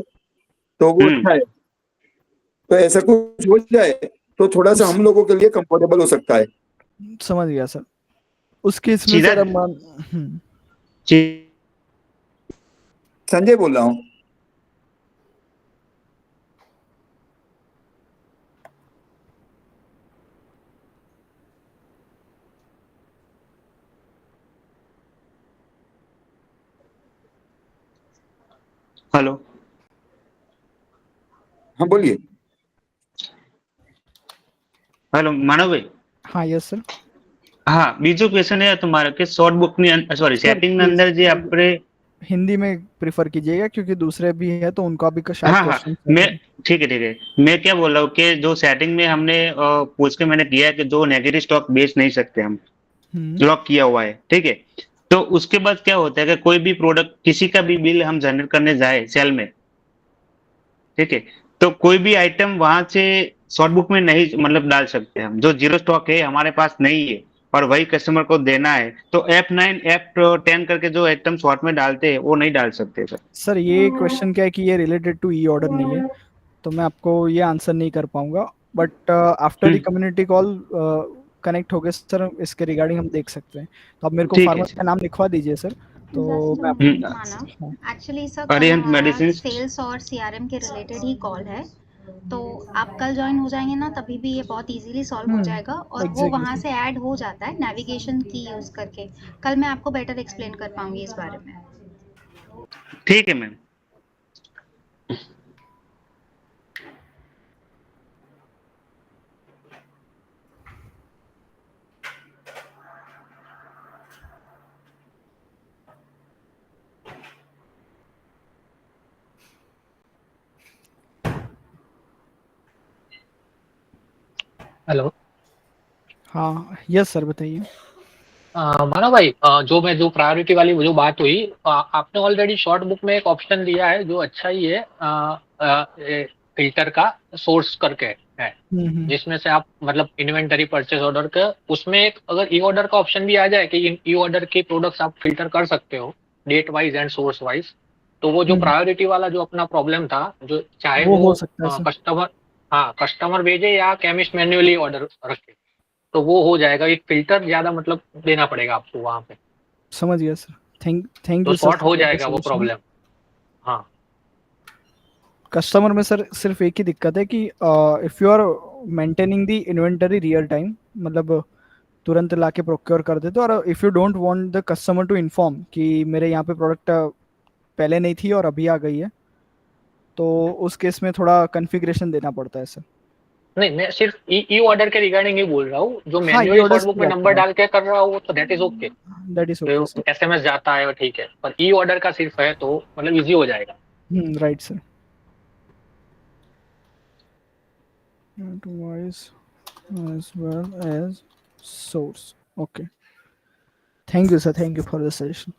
तो वो अच्छा है। तो ऐसा कुछ हो जाए तो थोड़ा सा हम लोगों के लिए कंफर्टेबल हो सकता है। समझ गया सर। उस केस में सीधा सर अब ची- संजय बोल रहा हूँ। हेलो। हाँ बोलिए। हेलो मानव भाई। हाँ यस सर। હા બીજો ક્વેશ્ચન એ તમારો કે શોર્ટ બુક ની સોરી सर સેટિંગ ની प्लीज અંદર જે આપણે हिंदी में प्रिफर कीजिएगा क्योंकि दूसरे भी है तो उनका भी शायद हाँ हाँ क्वेश्चन मैं ठीक है ठीक है। मैं क्या बोल रहा हूँ कि जो सेटिंग में हमने पूछ के मैंने किया है कि जो नेगेटिव स्टॉक बेच नहीं सकते हम, लॉक किया हुआ है ठीक है। तो उसके बाद क्या होता है कि कोई भी प्रोडक्ट किसी का भी बिल हम जनरेट करने जाए सेल में, ठीक है, तो कोई भी आइटम वहां से शॉर्ट बुक में नहीं मतलब डाल सकते हम। जो जीरो स्टॉक है हमारे पास नहीं है और वही कस्टमर को देना है, तो F9 F10 करके जो आइटम शॉर्ट में डालते हैं वो नहीं डाल सकते सर। सर ये क्वेश्चन क्या है कि ये रिलेटेड टू ई ऑर्डर नहीं है, तो मैं आपको ये आंसर नहीं कर पाऊंगा। But after the community call connect हो गए सर, इसके रिगार्डिंग हम देख सकते हैं। तो आप मेरे को ठीक है फार्मर का नाम लिखवा दीजिए सर, तो जस्ट मैं मानव, हाँ। एक्चुअली सर कल अरिहंत हमारा मेडिसिन। सेल्स और सीआरएम के रिलेटेड ही कॉल है, तो आप कल ज्वाइन हो जाएंगे ना, तभी भी ये बहुत इजीली सॉल्व हो जाएगा और वो एग्जैक्टली वहाँ सर। से ऐड हो जाता है नेविगेशन की यूज़ करके। कल मैं आपको बेटर एक्सप्लेन कर पाऊंगी इस बारे में। ठीक है मैम। हेलो। हाँ यस सर बताइए। मानो भाई, जो प्रायोरिटी वाली वो जो बात हुई, आपने ऑलरेडी शॉर्ट बुक में एक ऑप्शन दिया है जो अच्छा ही है, फिल्टर का सोर्स करके है, हम्म जिसमें से आप मतलब इन्वेंटरी परचेज ऑर्डर का उसमें एक अगर ई ऑर्डर का ऑप्शन भी आ जाए कि ई ऑर्डर के प्रोडक्ट्स आप फिल्टर कर सकते हो date wise and source wise, तो वो जो हम्म, प्रायोरिटी वाला जो अपना प्रॉब्लम था, जो चाहे वो वो हो सकता है सर। कस्टमर, हाँ कस्टमर भेजे या केमिस्ट मैन्युअली ऑर्डर रखे, तो वो हो जाएगा। एक फिल्टर ज्यादा मतलब देना पड़ेगा आपको वहां पे, समझ गया सर। थैंक तो यू सर सॉर्ट हो फॉर द जाएगा वो सजेशन। प्रॉब्लम। हाँ। कस्टमर में सर सिर्फ एक ही दिक्कत है कि if you are maintaining the inventory real time, मतलब तुरंत लाके प्रोक्योर कर देते हो, और if you don't want the customer to inform कि मेरे यहाँ पे प्रोडक्ट पहले नहीं थी और अभी आ गई है, तो उस केस में थोड़ा कॉन्फ़िगरेशन देना पड़ता है सर। नहीं, मैं सिर्फ ई ऑर्डर के रिगार्डिंग ही बोल रहा हूँ। जो हाँ ये मैन्युअली ऑर्डर शॉर्ट बुक की में बात कर नंबर रहा डाल के कर रहा हूँ तो दैट इज ओके, हूँ, that is okay sir. SMS जाता है वो ठीक है, पर ई ऑर्डर का सिर्फ है तो मतलब इजी हो जाएगा। Right sir. Otherwise as well as source. Okay. Thank you, sir. Thank you for the suggestion.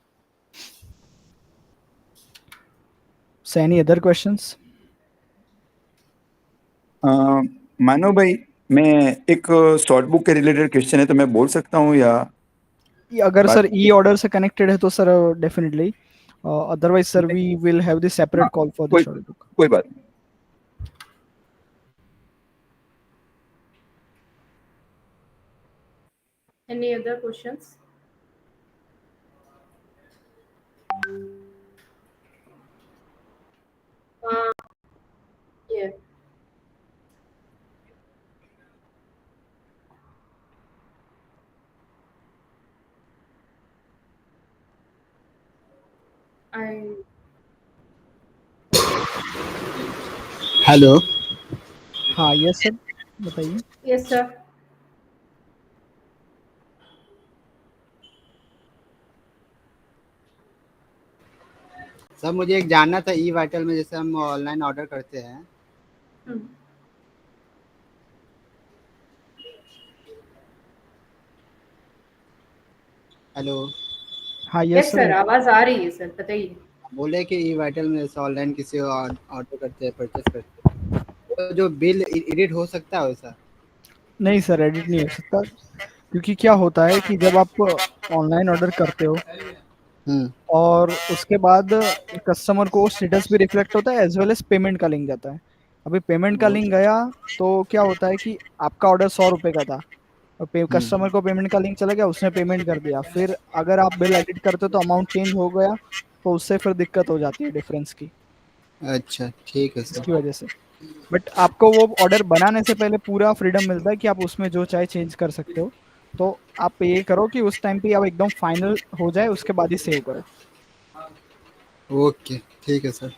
So, any other questions? मानो भाई मैं एक शॉर्ट बुक के रिलेटेड क्वेश्चन है तो मैं बोल सकता हूँ या अगर बात? सर ई ऑर्डर से कनेक्टेड है तो sir definitely, otherwise sir we will have the हाँ, सेपरेट कॉल फॉर द कोई शॉर्ट बुक। कोई बात नहीं। Any other questions? Uh, yeah. I hello. हाँ यस सर बताइए। Yes, sir. सर मुझे एक जानना था ई वाइटल में, जैसे हम ऑनलाइन ऑर्डर करते हैं, Hmm. हेलो। हाँ Yes, यस sir. सर। आवाज आ रही है सर, बताइए। बोले कि ई वाइटल में जैसे ऑनलाइन किसी ऑर्डर करते हैं, परचेस करते हैं, तो जो बिल एडिट हो सकता है वैसा? नहीं सर, एडिट नहीं हो सकता, क्योंकि क्या होता है कि जब आप ऑनलाइन ऑर्डर करते हो और उसके बाद कस्टमर को स्टेटस भी रिफ्लेक्ट होता है एज वेल एज पेमेंट का लिंक जाता है। अभी पेमेंट का लिंक गया तो क्या होता है कि आपका ऑर्डर 100 रुपये का था और कस्टमर को पेमेंट का लिंक चला गया, उसने पेमेंट कर दिया, फिर अगर आप बिल एडिट करते हो तो अमाउंट चेंज हो गया, तो उससे फिर दिक्कत हो जाती है डिफरेंस की, अच्छा ठीक है सर। इसकी वजह से। बट आपको वो ऑर्डर बनाने से पहले पूरा फ्रीडम मिलता है कि आप उसमें जो चाहे चेंज कर सकते हो। तो आप ये करो कि उस टाइम पे आप एकदम फाइनल हो जाए उसके बाद ही सेव करो। ओके ठीक है sir.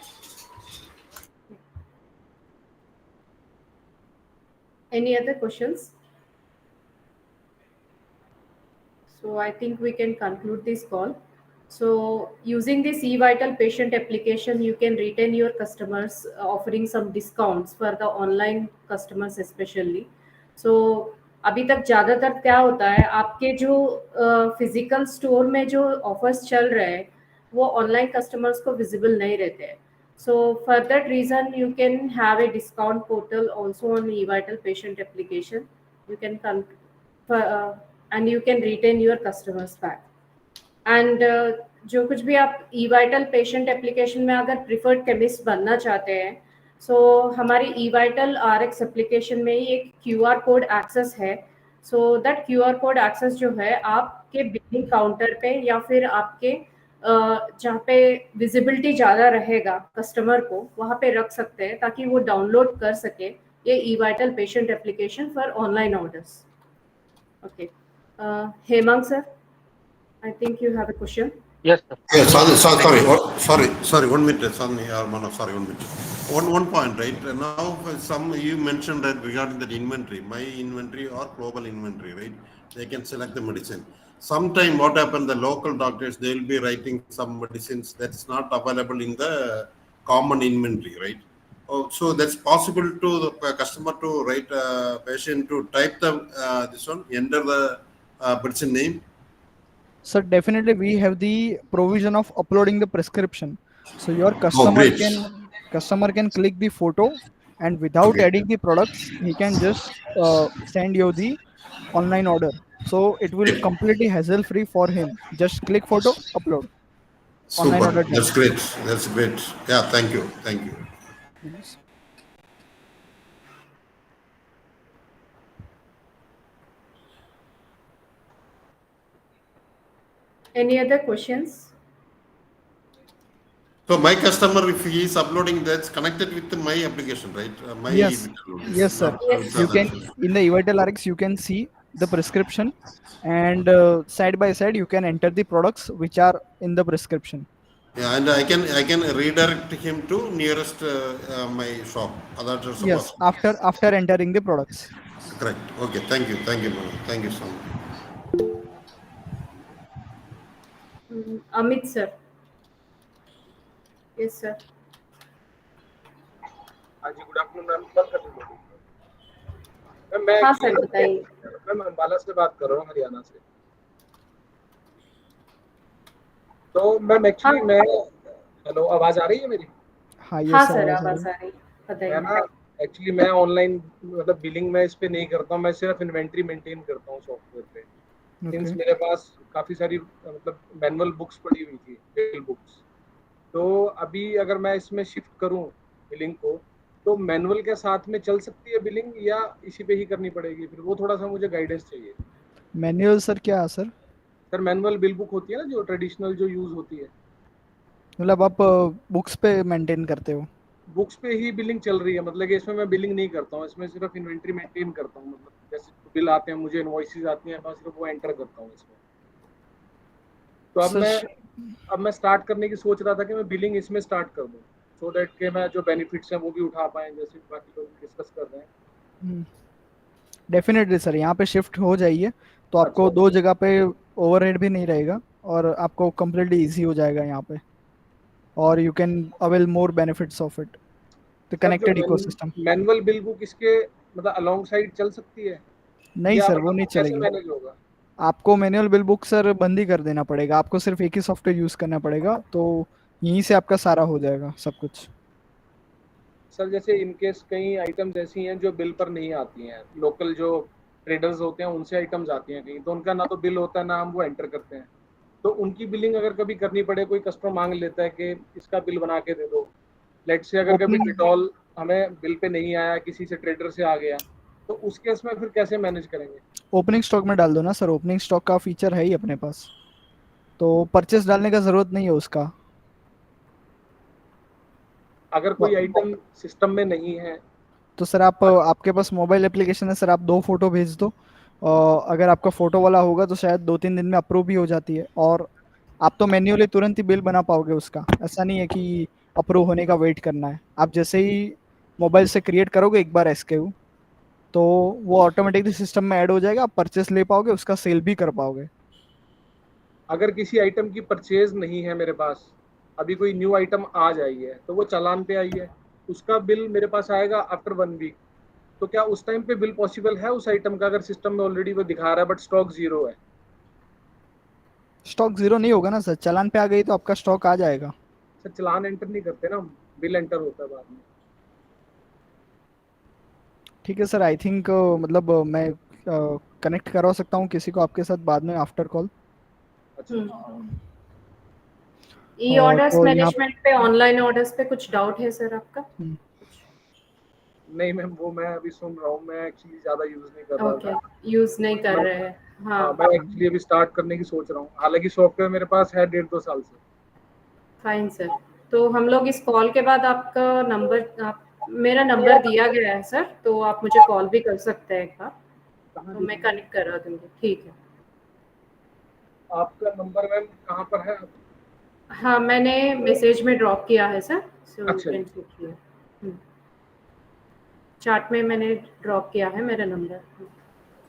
Any other questions? So I think we can conclude this call. So using this eVital patient application, you can retain your customers, offering some discounts for the online customers especially. So अभी तक ज़्यादातर क्या होता है, आपके जो physical store में जो ऑफर्स चल रहे हैं वो ऑनलाइन कस्टमर्स को विजिबल नहीं रहते हैं. So for that reason, you can have a discount portal also on eVital patient application. You can and you can retain your customers back. And जो कुछ भी आप eVital पेशेंट एप्लीकेशन में अगर प्रिफर्ड केमिस्ट बनना चाहते हैं, सो हमारी eVital RX एप्लीकेशन में ही एक QR कोड एक्सेस है. So that QR code access जो है आपके बिलिंग काउंटर पे या फिर आपके जहाँ पे विजिबिलिटी ज़्यादा रहेगा कस्टमर को, वहाँ पे रख सकते हैं ताकि वो डाउनलोड कर सके ये eVital patient application for online orders. Okay, Hemant sir, I think you have a question. Yes, sir. Yeah, sorry. 1 minute, sorry, Manav, sorry, 1 minute. One point, right? Now, you mentioned that regarding that inventory, my inventory or global inventory, right? They can select the medicine. Sometime what happens, the local doctors, they will be writing some medicines that's not available in the common inventory, right? Oh, so that's possible to the customer to write patient to type the this one, enter the medicine name. So definitely we have the provision of uploading the prescription. So your customer can click the photo and without adding the products, he can just send you the online order. So it will completely hassle free for him. Just click photo, upload. Online Super. order done. That's great. That's great. Yeah, thank you. Thank you. Yes. Any other questions? So my customer, if he is uploading, that's connected with my application, right? Yes, yes, sir. Yes. You can in the eVital RX you can see the prescription, and side by side you can enter the products which are in the prescription. Yeah, and I can redirect him to nearest my shop. Yes, after entering the products. Correct. Okay. Thank you, Manu. Thank you so much. Amit sir. Yes sir. हाँ जी, good afternoon ma'am. Call कर रही हूँ मैं. हाँ sir, बताइए. मैं अंबाला से बात कर रहा हूँ, हरियाणा से. तो मैम एक्चुअली मैं, हेलो, आवाज आ रही है मेरी? हाँ सर, आवाज आ रही है, बताइए. मैं ना एक्चुअली मैं ऑनलाइन मतलब बिलिंग में इस पे नहीं करता हूँ, मैं सिर्फ इन्वेंट्री मेंटेन करता हूँ सॉफ्टवेयर पे. सिंस मेरे पास काफी सारी मतलब मैनुअल बुक्स पड़ी हुई थी, बिल बुक्स. तो अभी अगर मैं इसमें शिफ्ट करूँ बिलिंग को, तो मैनुअल के साथ में चल सकती है बिलिंग या इसी पे ही करनी पड़ेगी? फिर वो थोड़ा सा मुझे गाइडेंस चाहिए. मैनुअल सर क्या sir? Sir manual bill book होती है ना, जो ट्रेडिशनल जो यूज होती है. मतलब आप बुक्स पे मेंटेन करते हो? बुक्स पे ही बिलिंग चल रही है, मतलब कि इसमें मैं बिलिंग नहीं करता हूँ, इसमें सिर्फ इन्वेंट्री मेंटेन करता हूँ. मतलब जैसे बिल आते हैं मुझे, इनवॉइसेस आती हैं, मैं सिर्फ वो एंटर करता हूँ इसमें. तो अब मैं स्टार्ट करने की सोच रहा था कि मैं बिलिंग इसमें स्टार्ट कर दूं, सो दैट के मैं जो बेनिफिट्स हैं वो भी उठा पाएं, जैसे बाकी लोग डिस्कस कर रहे हैं. डेफिनेटली सर, यहाँ पे शिफ्ट हो जाइए तो आपको दो जगह पे ओवरहेड भी नहीं रहेगा और आपको कम्प्लीटली इजी हो जाएगा यहाँ पे, और you can avail more benefits of it, the connected ecosystem. Manual bill book इसके मतलब अलोंग साइड चल सकती है? नहीं सर, वो नहीं चलेगी. मैनेज होगा? आपको मैनुअल बिल बुक सर बंद ही कर देना पड़ेगा, आपको सिर्फ एक ही सॉफ्टवेयर यूज करना पड़ेगा. तो यहीं से आपका सारा हो जाएगा सब कुछ। सर जैसे इनकेस कई आइटम्स ऐसी हैं जो बिल पर नहीं आती हैं, लोकल जो ट्रेडर्स होते हैं उनसे आइटम्स आती हैं कहीं, तो उनका ना तो बिल होता है ना हम वो एंटर करते हैं, तो उनकी बिलिंग अगर कभी करनी पड़े, कोई कस्टमर मांग लेता है कि इसका बिल बना के दे दो, लेट से अगर कभी डिटॉल हमें बिल पे नहीं आया, किसी से ट्रेडर से आ गया, तो उस केस में फिर कैसे मैनेज करेंगे? ओपनिंग स्टॉक में डाल दो ना सर, ओपनिंग स्टॉक का फीचर है ही अपने पास, तो परचेस डालने का जरूरत नहीं है उसका। अगर कोई आइटम सिस्टम में नहीं है तो सर आप, आपके पास मोबाइल एप्लीकेशन है सर, आप 2 फोटो भेज दो, और अगर आपका फोटो वाला होगा तो शायद 2-3 दिन में अप्रूव भी हो जाती है, और आप तो मैन्युअली तुरंत ही बिल बना पाओगे उसका, ऐसा नहीं है कि अप्रूव होने का वेट करना है। आप जैसे ही मोबाइल से क्रिएट करोगे एक बार एसकेयू, तो वो ऑटोमेटिकली सिस्टम में ऐड हो जाएगा, आप परचेस ले पाओगे, उसका सेल भी कर पाओगे। अगर किसी आइटम की परचेज नहीं है मेरे पास, अभी कोई न्यू आइटम आ जाई है तो वो चालान पे आई है, उसका बिल मेरे पास आएगा आफ्टर 1 वीक, तो क्या उस टाइम पे बिल पॉसिबल है उस आइटम का, अगर सिस्टम में ऑलरेडी वो दिखा रहा है बट स्टॉक 0 है? स्टॉक 0 नहीं होगा ना सर, चालान पे आ गई तो आपका स्टॉक आ जाएगा। सर चालान एंटर नहीं करते ना, बिल एंटर होता है बाद में। ठीक है सर, आई थिंक मतलब मैं कनेक्ट करवा सकता हूँ किसी को आपके साथ बाद में आफ्टर कॉल। ई ऑर्डर्स तो यहाँ मैनेजमेंट पे, ऑनलाइन ऑर्डर्स पे कुछ डाउट है सर आपका? नहीं मैम, वो मैं अभी सुन रहा हूँ, मैं एक्चुअली ज्यादा यूज नहीं कर रहा ओके, था। यूज नहीं कर रहे हैं। हाँ, मैं एक्चुअली अभी स्टार्ट करने की सोच रहा हूँ, हालांकि सॉफ्टवेयर मेरे पास है 1.5-2 साल से। Fine sir. तो हम लोग इस कॉल के बाद आपका नंबर, मेरा नंबर दिया गया है सर, तो आप मुझे कॉल भी कर सकते हैं एक बार, तो मैं कनेक्ट करा दूंगी। ठीक है। आपका नंबर मैम कहाँ पर है? हाँ, मैंने मैसेज में ड्रॉप किया है सर, सो अच्छा। चैट में मैंने ड्रॉप किया है मेरा नंबर।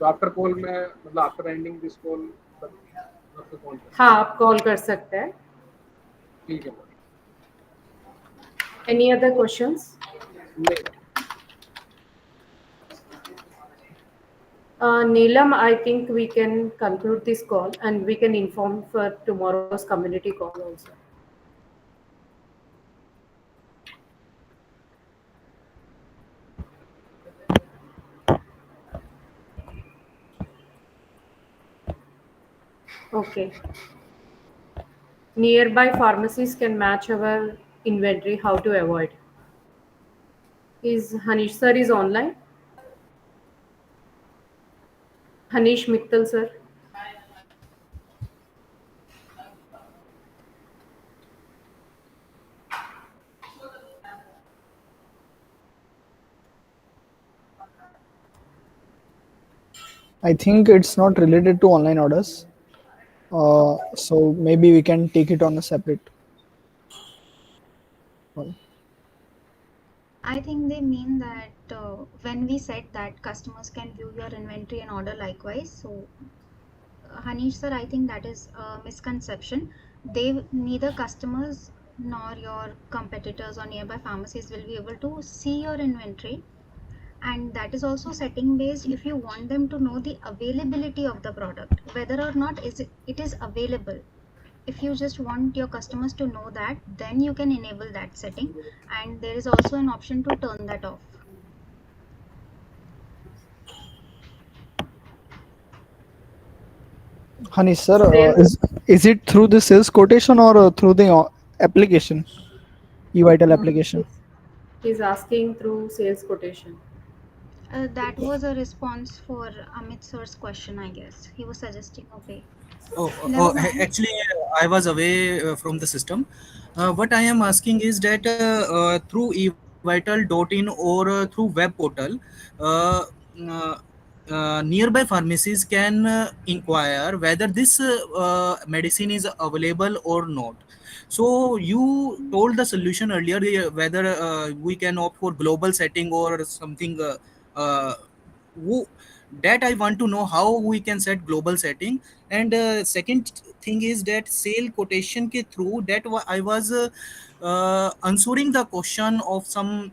तो आफ्टर कॉल में, मतलब आफ्टर एंडिंग दिस कॉल आपको कॉल कर? हाँ, आप कॉल कर सकते हैं। ठीक है। Any other questions? Neelam, I think we can conclude this call and we can inform for tomorrow's community call also. Okay. Nearby pharmacies can match our inventory. How to avoid? Is Hanish sir is online? Hanish Mittal sir. I think it's not related to online orders, so maybe we can take it on a separate call. I think they mean that when we said that customers can view your inventory and order likewise. So, Hanish sir, I think that is a misconception. Neither customers nor your competitors or nearby pharmacies will be able to see your inventory, and that is also setting based. If you want them to know the availability of the product, whether or not it is available, if you just want your customers to know that, then you can enable that setting, and there is also an option to turn that off. Hanish sir, is it through the sales quotation or through the application, eVital application? He's asking through sales quotation. That was a response for Amit sir's question, I guess. He was suggesting, okay. Actually, I was away from the system. What I am asking is that through evital.in or through web portal, nearby pharmacies can inquire whether this medicine is available or not. So you told the solution earlier, whether we can opt for global setting or something. That I want to know how we can set global setting. And second thing is that sale quotation ke through that I was answering the question of some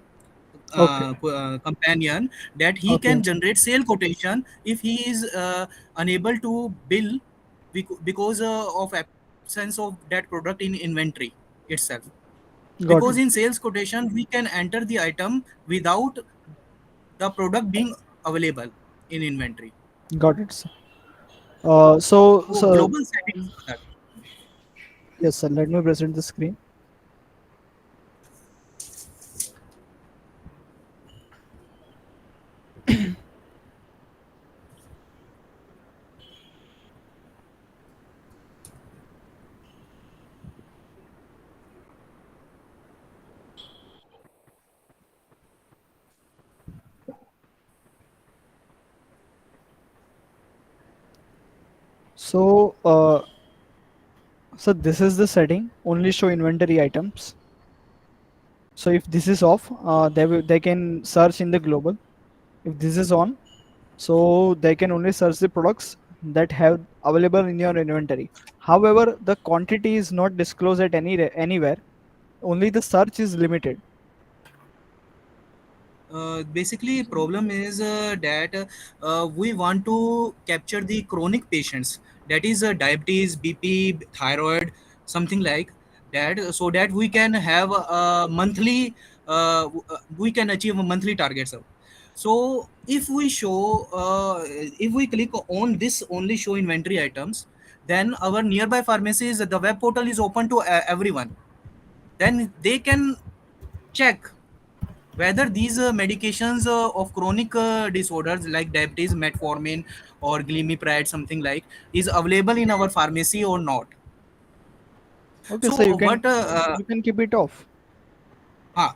companion that he can generate sale quotation if he is unable to bill because of absence of that product in inventory. itself. Got Because it. in sales quotation we can enter the item without the product being available in inventory. Got it, sir. So, So global settings for that. yes, sir. Let me present the screen. So, so this is the setting. Only show inventory items. So if this is off, they can search in the global. If this is on, so they can only search the products that have available in your inventory. However, the quantity is not disclosed at anywhere. Only the search is limited. Basically problem is that we want to capture the chronic patients, that is diabetes, bp, thyroid, something like that, so that we can have a monthly we can achieve a monthly targets. So if we show if we click on this only show inventory items, then our nearby pharmacies, the web portal is open to everyone. Then they can check whether these medications of chronic disorders like diabetes, metformin or glimepiride, something like, is available in our pharmacy or not. Okay, so So what you can keep it off. uh,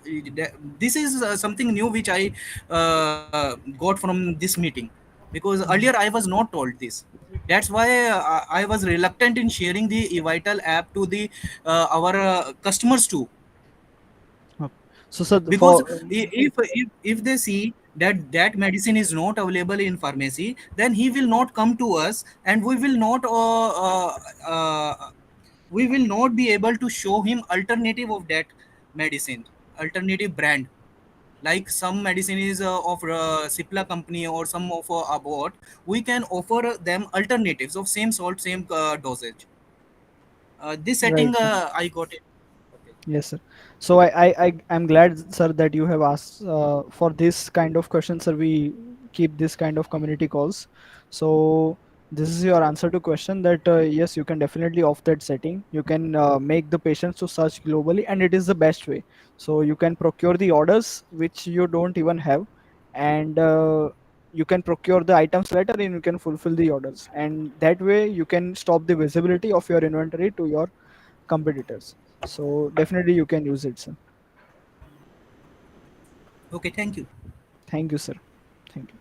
this is something new which I got from this meeting, because earlier I was not told this. That's why I was reluctant in sharing the evital app to the our customers too. Okay. So, sir, Because for if they see that that medicine is not available in pharmacy, then he will not come to us, and we will not be able to show him alternative of that medicine, alternative brand. Like some medicine is of Cipla company or some of Abbott, we can offer them alternatives of same salt, same dosage. This setting right. I got it. Okay. Yes, sir. So I'm glad, sir, that you have asked for this kind of questions, sir. We keep this kind of community calls. So this is your answer to question that yes, you can definitely off that setting. You can make the patients to search globally, and it is the best way. So you can procure the orders which you don't even have, and you can procure the items later, and you can fulfill the orders. And that way, you can stop the visibility of your inventory to your competitors. So definitely you can use it, sir. Okay, thank you. Thank you, sir. Thank you.